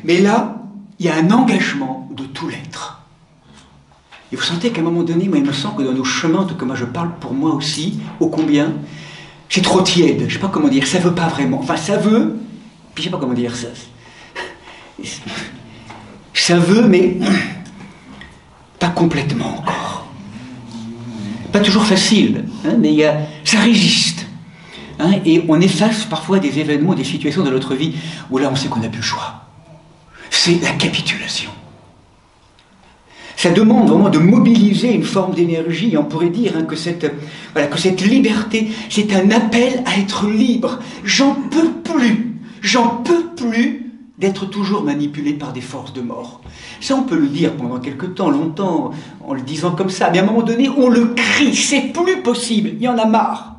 mais là, il y a un engagement de tout l'être. Et vous sentez qu'à un moment donné, moi, il me semble que dans nos chemins, en tout cas moi je parle pour moi aussi, ô combien, c'est trop tiède, je ne sais pas comment dire, ça ne veut pas vraiment. Enfin, ça veut, puis je ne sais pas comment dire ça. Ça veut, mais pas complètement encore. Pas toujours facile, mais ça résiste. Et on est face parfois à des événements, des situations de notre vie où là on sait qu'on n'a plus le choix. C'est la capitulation. Ça demande vraiment de mobiliser une forme d'énergie. On pourrait dire que cette liberté, c'est un appel à être libre. J'en peux plus d'être toujours manipulé par des forces de mort. Ça, on peut le dire pendant quelque temps, longtemps, en le disant comme ça. Mais à un moment donné, on le crie, c'est plus possible, il y en a marre.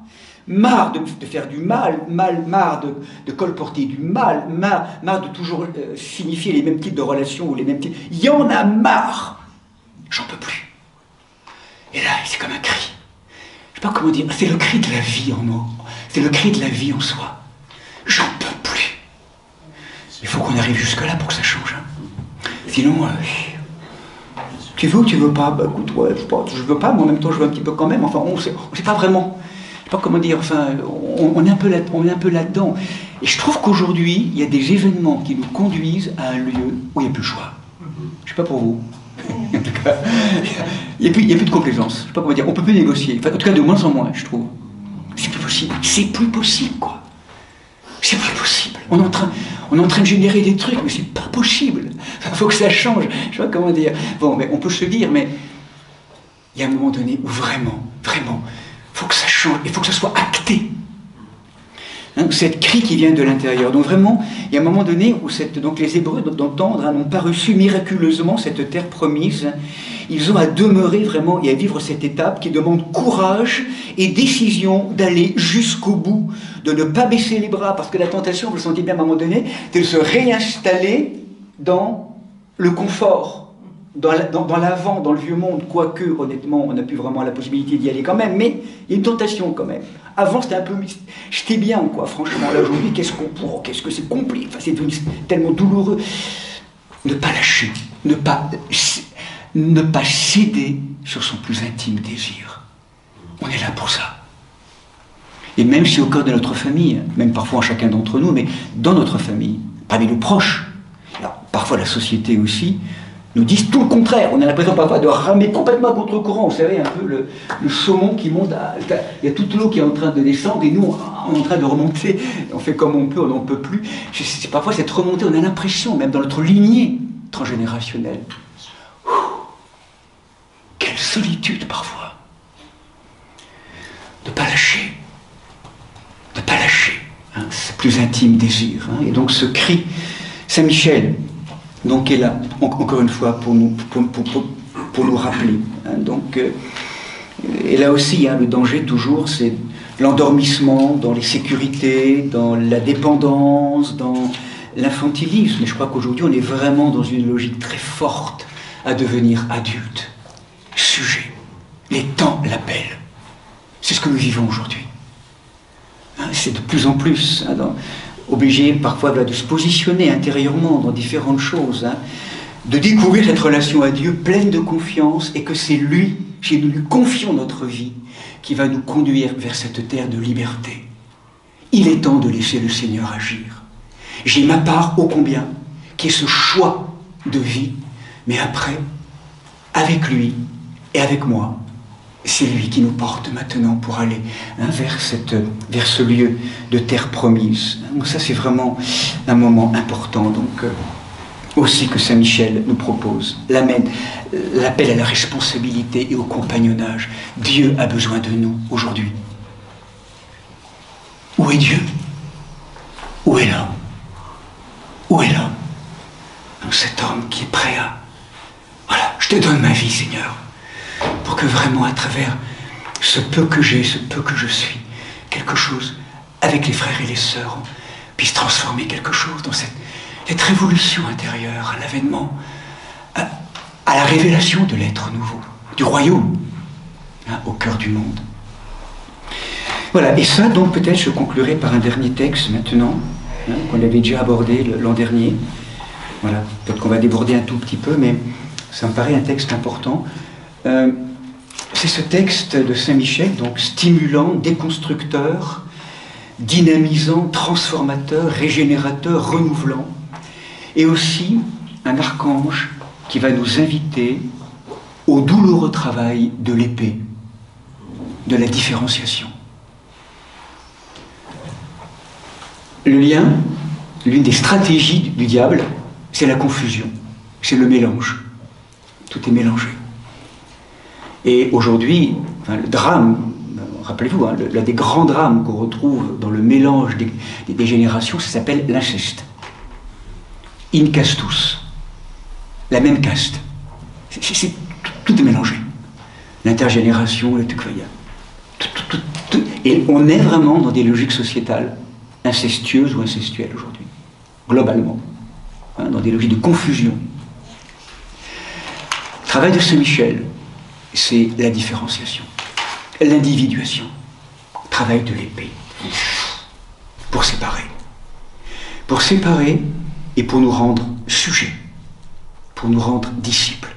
Marre de faire du mal, marre de colporter du mal, marre de toujours signifier les mêmes types de relations ou les mêmes types. Il y en a marre. J'en peux plus. Et là, c'est comme un cri. Je ne sais pas comment dire, c'est le cri de la vie en nous. C'est le cri de la vie en soi. J'en peux plus. Il faut qu'on arrive jusque-là pour que ça change. Sinon, tu veux ou tu veux pas? Bah écoute, ouais, je veux pas, mais en même temps je veux un petit peu quand même. Enfin, on sait pas vraiment. Je sais pas comment dire. Enfin, on est un peu là-dedans. Et je trouve qu'aujourd'hui, il y a des événements qui nous conduisent à un lieu où il n'y a plus le choix. Je sais pas pour vous. En tout cas, il n'y a plus de complaisance. Je sais pas comment dire. On peut plus négocier. Enfin, en tout cas, de moins en moins, je trouve. C'est plus possible. C'est plus possible, quoi. C'est plus possible. On est en train de générer des trucs, mais c'est pas possible. Il faut que ça change. Je sais pas comment dire. Bon, mais on peut se le dire, mais il y a un moment donné où vraiment, il faut que ça change. Il faut que ça soit acté. Cette cri qui vient de l'intérieur. Donc vraiment, il y a un moment donné où donc les Hébreux d'entendre n'ont pas reçu miraculeusement cette terre promise. Ils ont à demeurer vraiment et à vivre cette étape qui demande courage et décision d'aller jusqu'au bout, de ne pas baisser les bras, parce que la tentation, vous le sentez bien à un moment donné, c'est de se réinstaller dans le confort, dans l'avant, dans le vieux monde, quoique, honnêtement, on n'a plus vraiment la possibilité d'y aller quand même, mais il y a une tentation quand même. Avant, c'était un peu... J'étais bien, quoi, franchement. Là, aujourd'hui, qu'est-ce que c'est compliqué. Enfin, c'est devenu tellement douloureux. Ne pas lâcher, ne pas céder sur son plus intime désir. On est là pour ça. Et même si au cœur de notre famille, même parfois en chacun d'entre nous, mais dans notre famille, parmi nos proches, alors, parfois la société aussi, nous disent tout le contraire. On a l'impression parfois de ramer complètement contre courant. Vous savez, un peu le saumon qui monte, il y a toute l'eau qui est en train de descendre et nous, on est en train de remonter. On fait comme on peut, on n'en peut plus. Parfois, cette remontée, on a l'impression, même dans notre lignée transgénérationnelle, quelle solitude parfois. De ne pas lâcher. De ne pas lâcher. Hein, ce plus intime désir. Hein. Et donc ce cri, Saint-Michel, donc est là, encore une fois, pour nous rappeler. Hein, donc, et là aussi, hein, le danger toujours, c'est l'endormissement dans les sécurités, dans la dépendance, dans l'infantilisme. Et je crois qu'aujourd'hui, on est vraiment dans une logique très forte à devenir adulte, sujet. Les temps l'appellent. C'est ce que nous vivons aujourd'hui. Hein, c'est de plus en plus, hein, obligé parfois de se positionner intérieurement dans différentes choses, hein, de découvrir cette relation à Dieu pleine de confiance et que c'est lui, si nous lui confions notre vie, qui va nous conduire vers cette terre de liberté. Il est temps de laisser le Seigneur agir. J'ai ma part ô combien, qui est ce choix de vie, mais après, avec lui et avec moi, c'est lui qui nous porte maintenant pour aller, hein, vers ce lieu de terre promise. Donc ça, c'est vraiment un moment important, donc aussi que Saint Michel nous propose. L'appel à la responsabilité et au compagnonnage. Dieu a besoin de nous aujourd'hui. Où est Dieu? Où est l'homme? Où est l'homme? Cet homme qui est prêt à... Voilà, je te donne ma vie, Seigneur, pour que vraiment, à travers ce peu que j'ai, ce peu que je suis, quelque chose, avec les frères et les sœurs, puisse transformer quelque chose dans cette révolution intérieure, à l'avènement, à la révélation de l'être nouveau, du royaume, hein, au cœur du monde. Voilà, et ça, donc, peut-être, je conclurai par un dernier texte, maintenant, hein, qu'on avait déjà abordé l'an dernier. Voilà, peut-être qu'on va déborder un tout petit peu, mais ça me paraît un texte important. C'est ce texte de Saint-Michel, donc stimulant, déconstructeur, dynamisant, transformateur, régénérateur, renouvelant, et aussi un archange qui va nous inviter au douloureux travail de l'épée, de la différenciation. Le lien, l'une des stratégies du diable, c'est la confusion, c'est le mélange. Tout est mélangé. Et aujourd'hui, enfin, le drame, rappelez-vous, hein, l'un des grands drames qu'on retrouve dans le mélange des générations, ça s'appelle l'inceste. In castus. La même caste. Tout est mélangé. L'intergénération, le tucvaya. Et on est vraiment dans des logiques sociétales incestueuses ou incestuelles aujourd'hui, globalement. Hein, dans des logiques de confusion. Le travail de Saint-Michel, c'est la différenciation, l'individuation, le travail de l'épée, pour séparer. Pour séparer et pour nous rendre sujets, pour nous rendre disciples.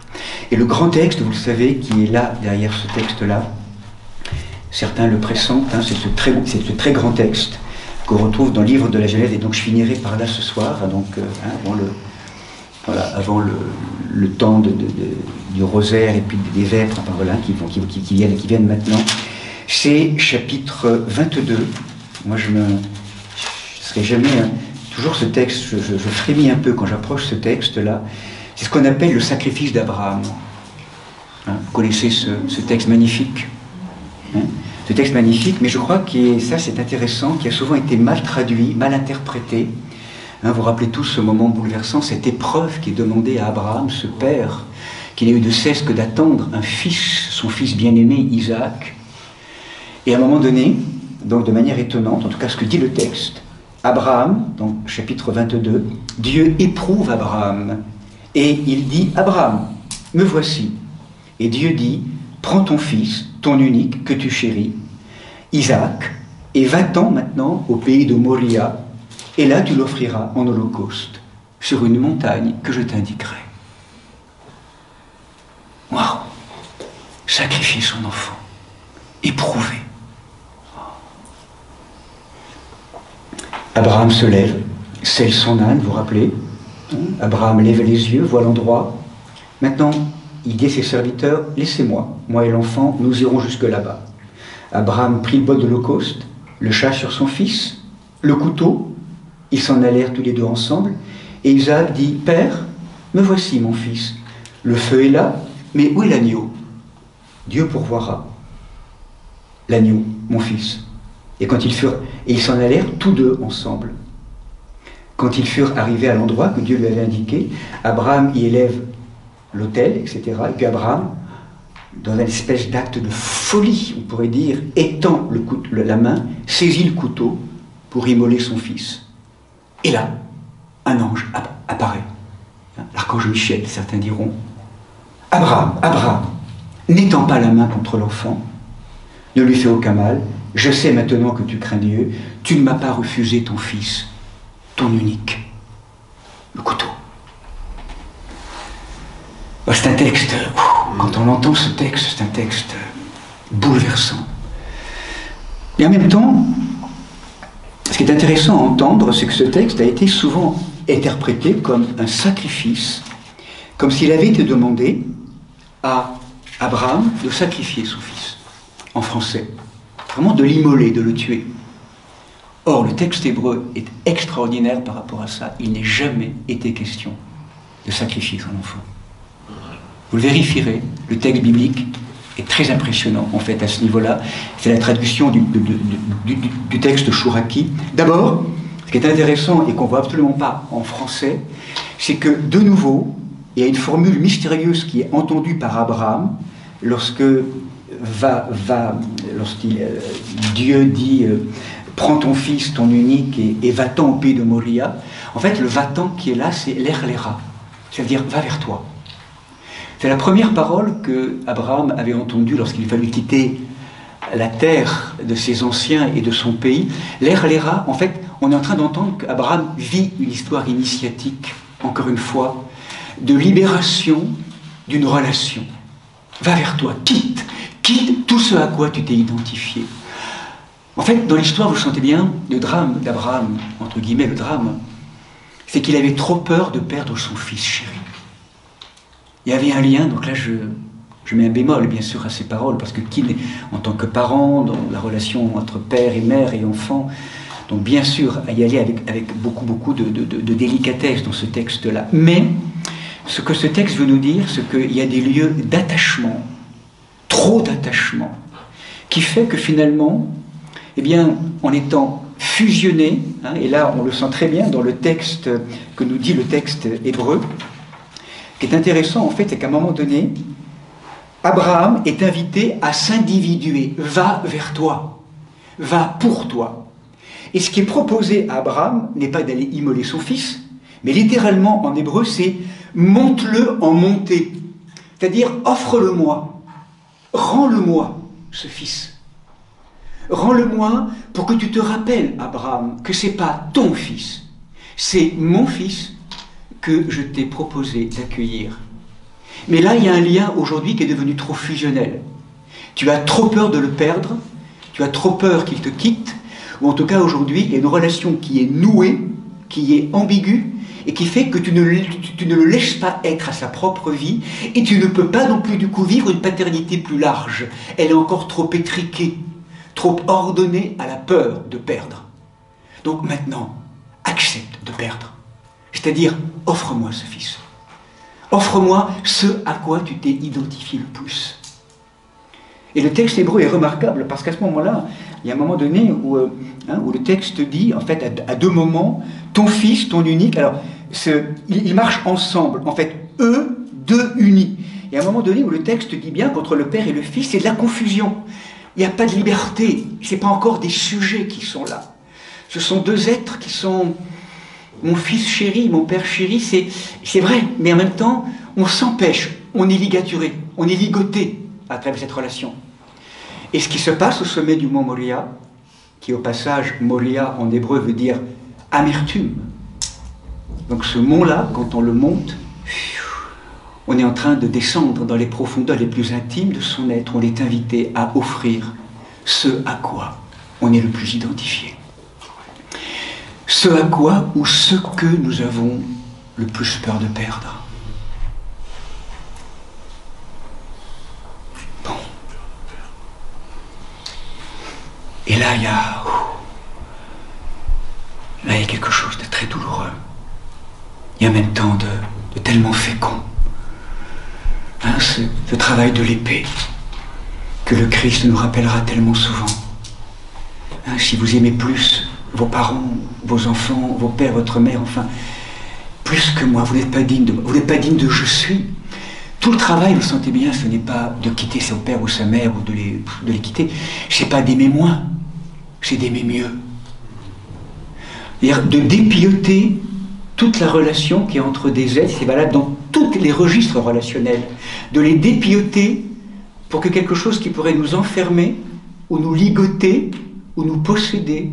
Et le grand texte, vous le savez, qui est là, derrière ce texte-là, certains le pressentent, hein, c'est ce très grand texte qu'on retrouve dans le livre de la Genèse, et donc je finirai par là ce soir, donc, avant le temps du rosaire et puis des vêpres, enfin, voilà, qui viennent maintenant. C'est chapitre 22. Moi, je serai jamais... toujours ce texte, je frémis un peu quand j'approche ce texte-là. C'est ce qu'on appelle le sacrifice d'Abraham. Hein, vous connaissez ce texte magnifique, hein, ce texte magnifique, mais je crois que ça, c'est intéressant, qui a souvent été mal traduit, mal interprété. Hein, vous vous rappelez tous ce moment bouleversant, cette épreuve qui est demandée à Abraham, ce père, qui n'a eu de cesse que d'attendre un fils, son fils bien-aimé, Isaac. Et à un moment donné, donc de manière étonnante, en tout cas ce que dit le texte, Abraham, donc chapitre 22, Dieu éprouve Abraham, et il dit, Abraham, me voici. Et Dieu dit, prends ton fils, ton unique, que tu chéris, Isaac, et va-t'en maintenant au pays de Moria, et là tu l'offriras en holocauste, sur une montagne que je t'indiquerai. Waouh! Sacrifier son enfant, éprouver. Abraham se lève, selle son âne, vous vous rappelez? Abraham lève les yeux, voit l'endroit Maintenant, il dit à ses serviteurs, laissez-moi, moi et l'enfant, nous irons jusque là-bas. Abraham prit le bol de l'holocauste, le chat sur son fils, le couteau, ils s'en allèrent tous les deux ensemble, et Isaac dit, Père, me voici mon fils, le feu est là, mais où est l'agneau? Dieu pourvoira. L'agneau, mon fils. Et ils s'en allèrent tous deux ensemble. Quand ils furent arrivés à l'endroit que Dieu lui avait indiqué, Abraham y élève l'autel, etc. Et puis Abraham, dans une espèce d'acte de folie, on pourrait dire, étend la main, saisit le couteau pour immoler son fils. Et là, un ange apparaît. L'archange Michel, certains diront. Abraham, Abraham, n'étends pas la main contre l'enfant, ne lui fais aucun mal, je sais maintenant que tu crains Dieu, tu ne m'as pas refusé ton fils, ton unique, le couteau. C'est un texte, quand on entend ce texte, c'est un texte bouleversant. Et en même temps, ce qui est intéressant à entendre, c'est que ce texte a été souvent interprété comme un sacrifice, comme s'il avait été demandé à Abraham de sacrifier son fils, en français. Vraiment de l'immoler, de le tuer. Or, le texte hébreu est extraordinaire par rapport à ça. Il n'est jamais été question de sacrifier son enfant. Vous le vérifierez, le texte biblique est très impressionnant, en fait, à ce niveau-là. C'est la traduction du texte Chouraki. D'abord, ce qui est intéressant et qu'on ne voit absolument pas en français, c'est que, de nouveau, il y a une formule mystérieuse qui est entendue par Abraham lorsque Dieu dit prends ton fils, ton unique, et va-t'en au pays de Moria. En fait, le va-t'en qui est là, c'est l'erlera, c'est-à-dire va vers toi. C'est la première parole que Abraham avait entendue lorsqu'il fallut quitter la terre de ses anciens et de son pays. L'erlera, en fait, on est en train d'entendre qu'Abraham vit une histoire initiatique, encore une fois, de libération d'une relation. Va vers toi, quitte tout ce à quoi tu t'es identifié. En fait, dans l'histoire, vous sentez bien, le drame d'Abraham, entre guillemets le drame, c'est qu'il avait trop peur de perdre son fils chéri. Il y avait un lien, donc là je mets un bémol bien sûr à ces paroles, parce que en tant que parent, dans la relation entre père et mère et enfant, donc bien sûr à y aller avec beaucoup de délicatesse dans ce texte-là. Mais ce que ce texte veut nous dire, c'est qu'il y a des lieux d'attachement, trop d'attachement, qui fait que finalement, eh bien, en étant fusionné, et là on le sent très bien dans le texte que nous dit le texte hébreu, ce qui est intéressant en fait, c'est qu'à un moment donné, Abraham est invité à s'individuer, va vers toi, va pour toi. Et ce qui est proposé à Abraham n'est pas d'aller immoler son fils, mais littéralement en hébreu c'est monte-le en montée, c'est-à-dire offre-le-moi, rends-le-moi ce fils. Rends-le-moi pour que tu te rappelles, Abraham, que ce n'est pas ton fils, c'est mon fils que je t'ai proposé d'accueillir. Mais là, il y a un lien aujourd'hui qui est devenu trop fusionnel. Tu as trop peur de le perdre, tu as trop peur qu'il te quitte, ou en tout cas aujourd'hui, il y a une relation qui est nouée, qui est ambiguë, et qui fait que tu ne le laisses pas être à sa propre vie, et tu ne peux pas non plus du coup vivre une paternité plus large. Elle est encore trop étriquée, trop ordonnée à la peur de perdre. Donc maintenant, accepte de perdre. C'est-à-dire, offre-moi ce fils. Offre-moi ce à quoi tu t'es identifié le plus. Et le texte hébreu est remarquable parce qu'à ce moment-là, il y a un moment donné où le texte dit, en fait, à deux moments, ton fils, ton unique, alors, ils marchent ensemble, en fait, eux, deux unis. Et à un moment donné où le texte dit bien qu'entre le père et le fils, c'est de la confusion. Il n'y a pas de liberté, ce n'est pas encore des sujets qui sont là. Ce sont deux êtres qui sont... Mon fils chéri, mon père chéri, c'est vrai, mais en même temps, on s'empêche, on est ligaturé, on est ligoté à travers cette relation. Et ce qui se passe au sommet du mont Moria, qui au passage, Moria en hébreu veut dire amertume. Donc ce mont-là, quand on le monte, on est en train de descendre dans les profondeurs les plus intimes de son être. On est invité à offrir ce à quoi on est le plus identifié. Ce à quoi ou ce que nous avons le plus peur de perdre. Et là, il y a quelque chose de très douloureux. Et en même temps de tellement fécond. Hein, ce travail de l'épée que le Christ nous rappellera tellement souvent. Hein, si vous aimez plus vos parents, vos enfants, vos pères, votre mère, enfin, plus que moi, vous n'êtes pas digne de je suis. Tout le travail, vous sentez bien, ce n'est pas de quitter son père ou sa mère ou de les quitter. C'est pas d'aimer moins, c'est d'aimer mieux. C'est-à-dire de dépiauter toute la relation qui est entre des êtres, c'est valable dans tous les registres relationnels, de les dépiauter pour que quelque chose qui pourrait nous enfermer, ou nous ligoter, ou nous posséder,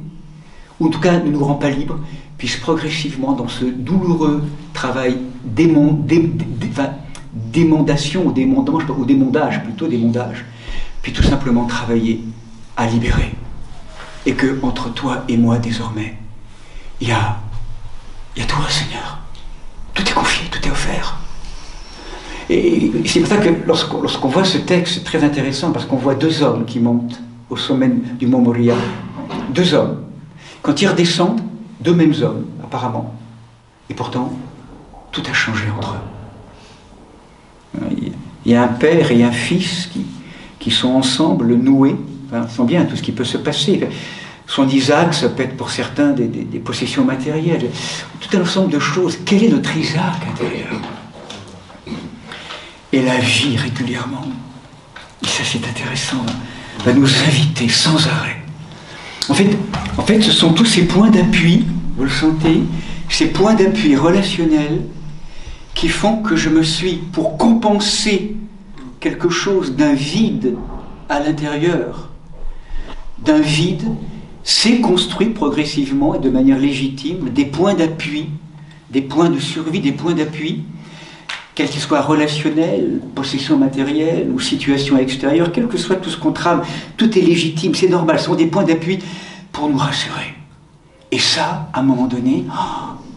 ou en tout cas ne nous rend pas libres, puisse progressivement, dans ce douloureux travail d'émondation ou d'émondage, puis tout simplement travailler à libérer. Et que entre toi et moi, désormais, il y a toi, Seigneur. Tout est confié, tout est offert. Et c'est pour ça que lorsqu'on voit ce texte, c'est très intéressant, parce qu'on voit deux hommes qui montent au sommet du mont Moria. Deux hommes. Quand ils redescendent, deux mêmes hommes, apparemment. Et pourtant, tout a changé entre eux. Il y a un père et un fils qui sont ensemble, noués. Enfin, ils sont bien tout ce qui peut se passer. Son Isaac, ça peut être pour certains des possessions matérielles. Tout un ensemble de choses. Quel est notre Isaac intérieur? Et la vie, régulièrement, et ça c'est intéressant, va nous inviter sans arrêt. En fait, ce sont tous ces points d'appui, vous le sentez, ces points d'appui relationnels qui font que je me suis, pour compenser quelque chose d'un vide à l'intérieur, d'un vide, c'est construit progressivement et de manière légitime des points d'appui, des points de survie, des points d'appui, quels qu'ils soient relationnels, possession matérielle ou situation extérieure, quel que soit tout ce qu'on trame, tout est légitime, c'est normal, ce sont des points d'appui pour nous rassurer. Et ça, à un moment donné,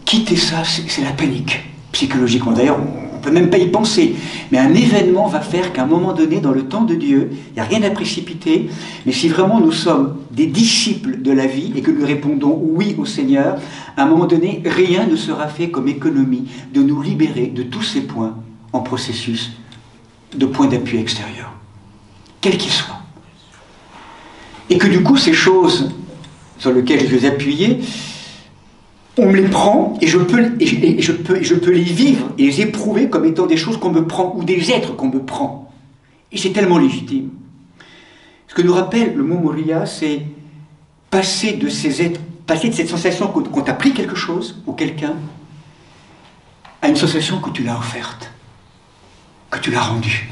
quitter ça, c'est la panique, psychologiquement. D'ailleurs, on ne peut même pas y penser. Mais un événement va faire qu'à un moment donné, dans le temps de Dieu, il n'y a rien à précipiter, mais si vraiment nous sommes des disciples de la vie et que nous répondons oui au Seigneur, à un moment donné, rien ne sera fait comme économie de nous libérer de tous ces points en processus de points d'appui extérieurs, quels qu'ils soient. Et que du coup, ces choses sur lesquelles je vais appuyer, on me les prend et je peux les vivre et les éprouver comme étant des choses qu'on me prend ou des êtres qu'on me prend. Et c'est tellement légitime. Ce que nous rappelle le mot Moria, c'est passer de cette sensation qu'on t'a pris quelque chose ou quelqu'un à une sensation que tu l'as offerte, que tu l'as rendue.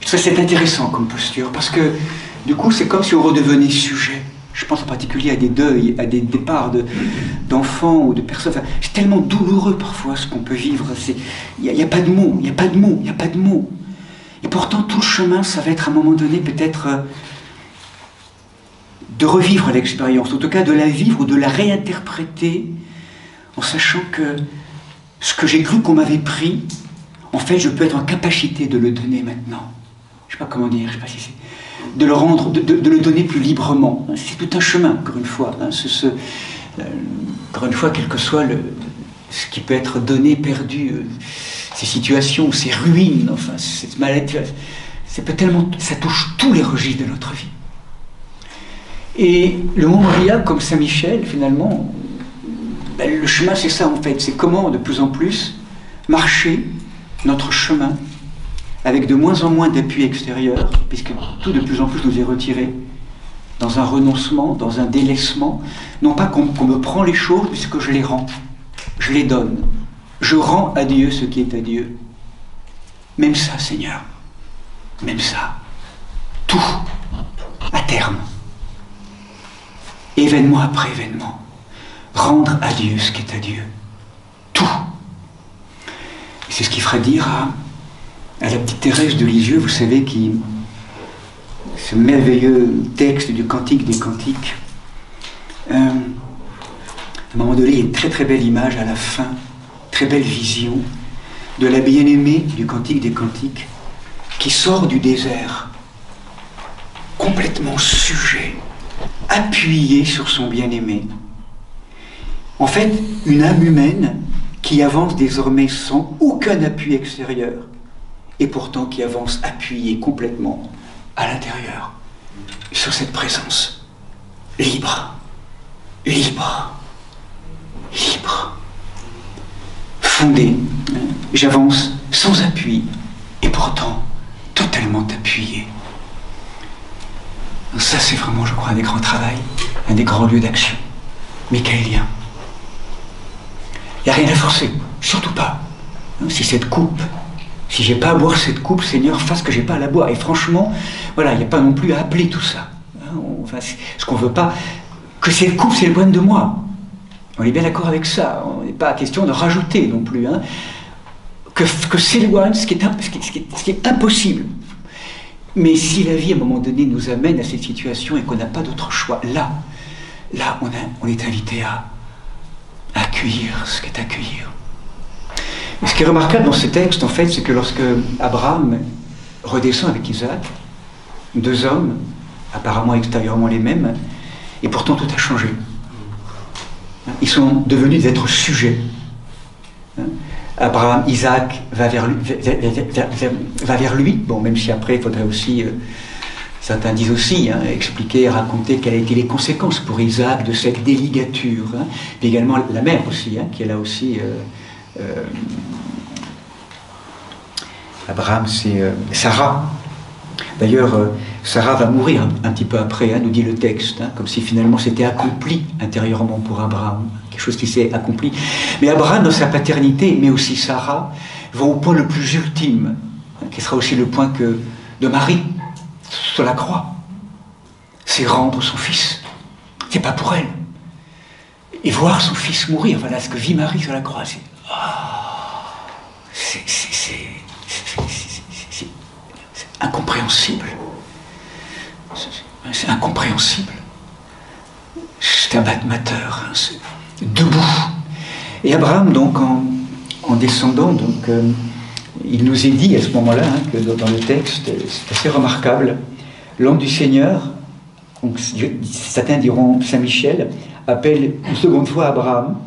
Ça, c'est intéressant comme posture parce que du coup, c'est comme si on redevenait sujet. Je pense en particulier à des deuils, à des départs d'enfants ou de personnes. Enfin, c'est tellement douloureux parfois ce qu'on peut vivre. Il n'y a pas de mots, il n'y a pas de mots, il n'y a pas de mots. Et pourtant, tout le chemin, ça va être à un moment donné peut-être de revivre l'expérience, en tout cas de la vivre ou de la réinterpréter en sachant que ce que j'ai cru qu'on m'avait pris, en fait, je peux être en capacité de le donner maintenant. Je ne sais pas comment dire, je sais pas si c'est... de le rendre, de le donner plus librement. C'est tout un chemin, encore une fois. Encore une fois, quel que soit ce qui peut être donné, perdu, ces situations, ces ruines, enfin, cette maladie, ça touche tous les registres de notre vie. Et le mont Moria, comme Saint-Michel, finalement, le chemin, c'est ça en fait. C'est comment, de plus en plus, marcher notre chemin avec de moins en moins d'appui extérieur, puisque tout de plus en plus nous est retiré, dans un renoncement, dans un délaissement, non pas qu'on me prend les choses, puisque je les rends, je les donne, je rends à Dieu ce qui est à Dieu. Même ça, Seigneur, même ça, tout, à terme, événement après événement, rendre à Dieu ce qui est à Dieu, tout. Et c'est ce qui fera dire à la petite Thérèse de Lisieux, vous savez, ce merveilleux texte du Cantique des Cantiques, à un moment donné, il y a une très très belle image à la fin, très belle vision de la bien-aimée du Cantique des Cantiques qui sort du désert, complètement sujet appuyée sur son bien-aimé. En fait, une âme humaine qui avance désormais sans aucun appui extérieur, et pourtant qui avance appuyée complètement à l'intérieur, sur cette présence, libre, libre, libre, fondée. J'avance sans appui, et pourtant totalement appuyé. Ça, c'est vraiment, je crois, un des grands travaux, un des grands lieux d'action michaélien. Il n'y a rien à forcer, surtout pas. Si cette coupe, si j'ai pas à boire cette coupe, Seigneur, fasse que j'ai pas à la boire. Et franchement, voilà, il n'y a pas non plus à appeler tout ça. Enfin, ce qu'on veut pas, que cette coupe s'éloigne de moi. On est bien d'accord avec ça. On n'est pas question de rajouter non plus. Hein. Que s'éloigne ce qui est impossible. Mais si la vie, à un moment donné, nous amène à cette situation et qu'on n'a pas d'autre choix, là, on est invité à accueillir ce qu'est accueillir. Mais ce qui est remarquable dans ce texte, en fait, c'est que lorsque Abraham redescend avec Isaac, deux hommes, apparemment extérieurement les mêmes, et pourtant tout a changé. Ils sont devenus des êtres sujets. Abraham, Isaac va vers lui. Bon, même si après, il faudrait aussi, certains disent aussi, expliquer, raconter quelles étaient les conséquences pour Isaac de cette déligature. Puis également la mère aussi, qui est là aussi. Abraham, c'est Sarah. D'ailleurs, Sarah va mourir un petit peu après, nous dit le texte, comme si finalement c'était accompli intérieurement pour Abraham, quelque chose qui s'est accompli. Mais Abraham, dans sa paternité, mais aussi Sarah, vont au point le plus ultime, qui sera aussi le point de Marie, sur la croix. C'est rendre son fils. C'est pas pour elle. Et voir son fils mourir, voilà ce que vit Marie sur la croix, c'est incompréhensible. C'est incompréhensible. C'est abatteur, c'est debout. Et Abraham, donc, en descendant, donc, il nous est dit à ce moment-là, que dans le texte, c'est assez remarquable, l'ange du Seigneur, donc, certains diront Saint-Michel, appelle une seconde fois Abraham.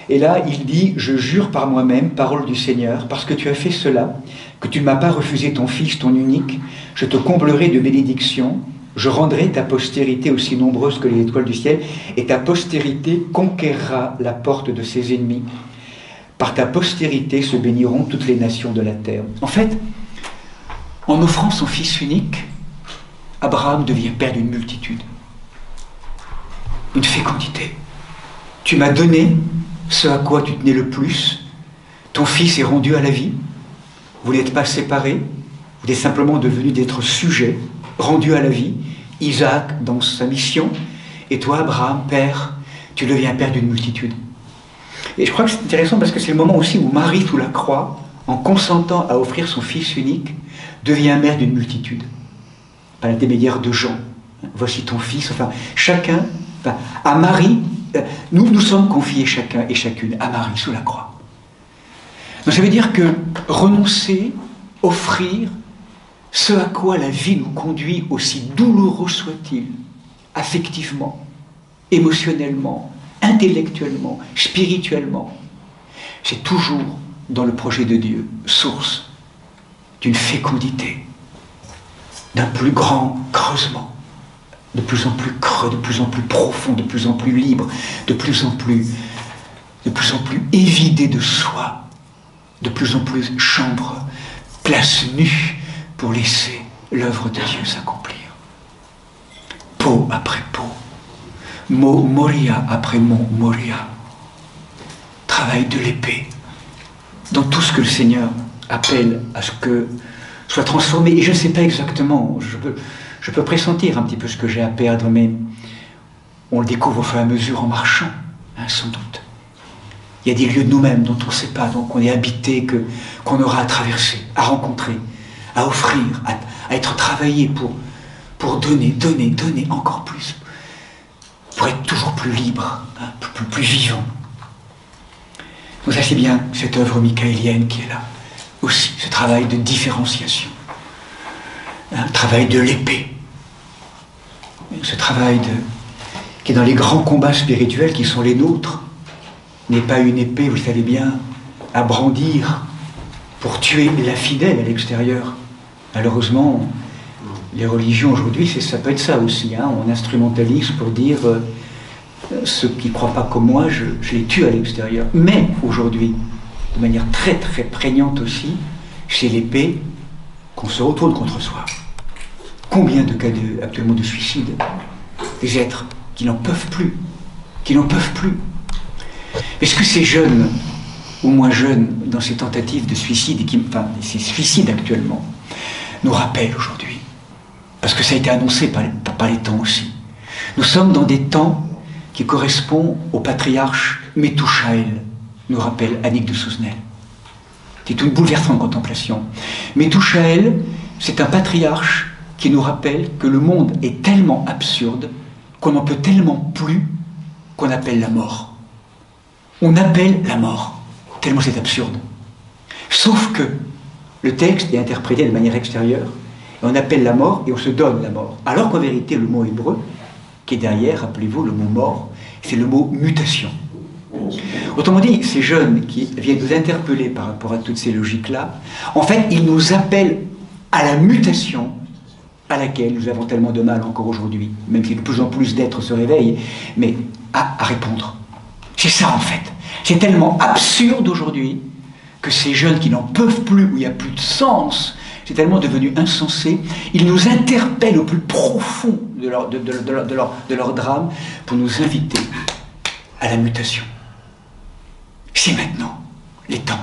Et là, il dit, je jure par moi-même, parole du Seigneur, parce que tu as fait cela, que tu ne m'as pas refusé ton fils, ton unique, je te comblerai de bénédictions, je rendrai ta postérité aussi nombreuse que les étoiles du ciel, et ta postérité conquérera la porte de ses ennemis. Par ta postérité se béniront toutes les nations de la terre. En fait, en offrant son fils unique, Abraham devient père d'une multitude. Une fécondité. Tu m'as donné ce à quoi tu tenais le plus. Ton fils est rendu à la vie. Vous n'êtes pas séparés. Vous êtes simplement devenus d'être sujets, rendus à la vie. Isaac dans sa mission. Et toi, Abraham, père, tu deviens père d'une multitude. Et je crois que c'est intéressant parce que c'est le moment aussi où Marie, sous la croix, en consentant à offrir son fils unique, devient mère d'une multitude. Par l'intermédiaire de Jean. Voici ton fils. Enfin, chacun, à Marie, nous sommes confiés chacun et chacune à Marie sous la croix. Donc ça veut dire que renoncer, offrir, ce à quoi la vie nous conduit, aussi douloureux soit-il, affectivement, émotionnellement, intellectuellement, spirituellement, c'est toujours dans le projet de Dieu, source d'une fécondité, d'un plus grand creusement, de plus en plus creux, de plus en plus profond, de plus en plus libre, de plus en plus évidé de soi, de plus en plus chambre, place nue pour laisser l'œuvre de Dieu s'accomplir. Peau après peau, mot Moria après mot Moria, travail de l'épée, dans tout ce que le Seigneur appelle à ce que soit transformé. Et je ne sais pas exactement, je peux pressentir un petit peu ce que j'ai à perdre, mais on le découvre au fur et à mesure en marchant, sans doute. Il y a des lieux de nous-mêmes dont on ne sait pas, donc on est habité, qu'on aura à traverser, à rencontrer, à offrir, à être travaillé pour donner encore plus, pour être toujours plus libre, plus vivant. Donc ça c'est bien cette œuvre michaélienne qui est là, aussi, ce travail de différenciation, un travail de l'épée, ce travail qui est dans les grands combats spirituels qui sont les nôtres, n'est pas une épée, vous le savez bien, à brandir pour tuer l'infidèle à l'extérieur. Malheureusement, les religions aujourd'hui, ça peut être ça aussi. Hein. On instrumentalise pour dire ceux qui ne croient pas comme moi, je les tue à l'extérieur. Mais aujourd'hui, de manière très très prégnante aussi, c'est l'épée qu'on se retourne contre soi. Combien de cas actuellement de suicide? Des êtres qui n'en peuvent plus, qui n'en peuvent plus. Est-ce que ces jeunes, ou moins jeunes, dans ces tentatives de suicide, ces suicides actuellement, nous rappellent aujourd'hui? Parce que ça a été annoncé par les temps aussi. Nous sommes dans des temps qui correspondent au patriarche Methushaël, nous rappelle Annick de Souzenel. C'est une bouleversante contemplation. Methushaël, c'est un patriarche qui nous rappelle que le monde est tellement absurde qu'on n'en peut tellement plus qu'on appelle la mort. On appelle la mort, tellement c'est absurde. Sauf que le texte est interprété de manière extérieure, et on appelle la mort et on se donne la mort. Alors qu'en vérité, le mot hébreu, qui est derrière, rappelez-vous, le mot mort, c'est le mot mutation. Autrement dit, ces jeunes qui viennent nous interpeller par rapport à toutes ces logiques-là, en fait, ils nous appellent à la mutation à laquelle nous avons tellement de mal encore aujourd'hui, même si de plus en plus d'êtres se réveillent, mais à répondre. C'est ça en fait. C'est tellement absurde aujourd'hui que ces jeunes qui n'en peuvent plus, où il n'y a plus de sens, c'est tellement devenu insensé, ils nous interpellent au plus profond de leur drame pour nous inviter à la mutation. C'est maintenant, les temps.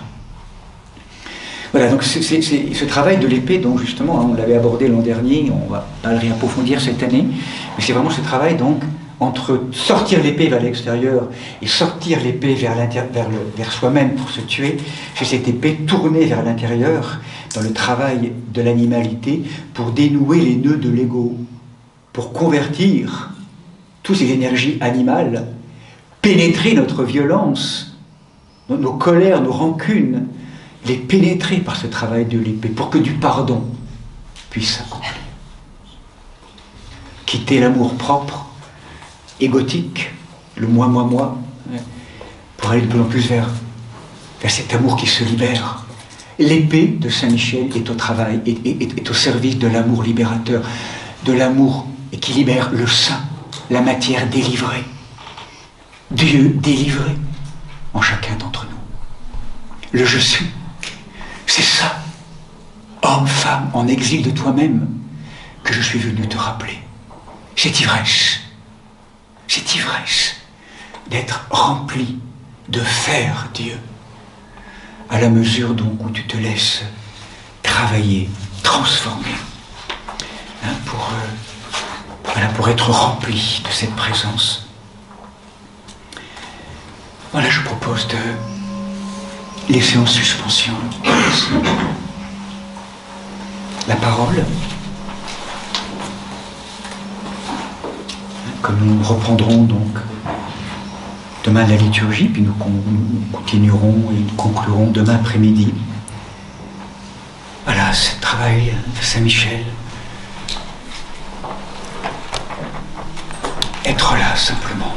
Voilà, donc c'est ce travail de l'épée, donc justement, hein, on l'avait abordé l'an dernier, on va pas le réapprofondir cette année, mais c'est vraiment ce travail donc entre sortir l'épée vers l'extérieur et sortir l'épée vers soi-même pour se tuer, c'est cette épée tournée vers l'intérieur dans le travail de l'animalité pour dénouer les nœuds de l'ego, pour convertir toutes ces énergies animales, pénétrer notre violence, nos colères, nos rancunes, les pénétrer par ce travail de l'épée pour que du pardon puisse s'accomplir. Quitter l'amour propre, égotique, le moi, pour aller de plus en plus vers cet amour qui se libère. L'épée de Saint-Michel est au travail, est au service de l'amour libérateur, de l'amour qui libère le sein, la matière délivrée. Dieu délivré en chacun d'entre nous. Le je suis, c'est ça, homme, femme, en exil de toi-même, que je suis venu te rappeler. Cette ivresse d'être rempli de faire Dieu, à la mesure donc où tu te laisses travailler, transformer, hein, pour être rempli de cette présence. Voilà, je propose de laisser en suspension la parole. Comme nous reprendrons donc demain la liturgie, puis nous continuerons et nous conclurons demain après-midi. Voilà, ce travail de Saint-Michel. Être là simplement.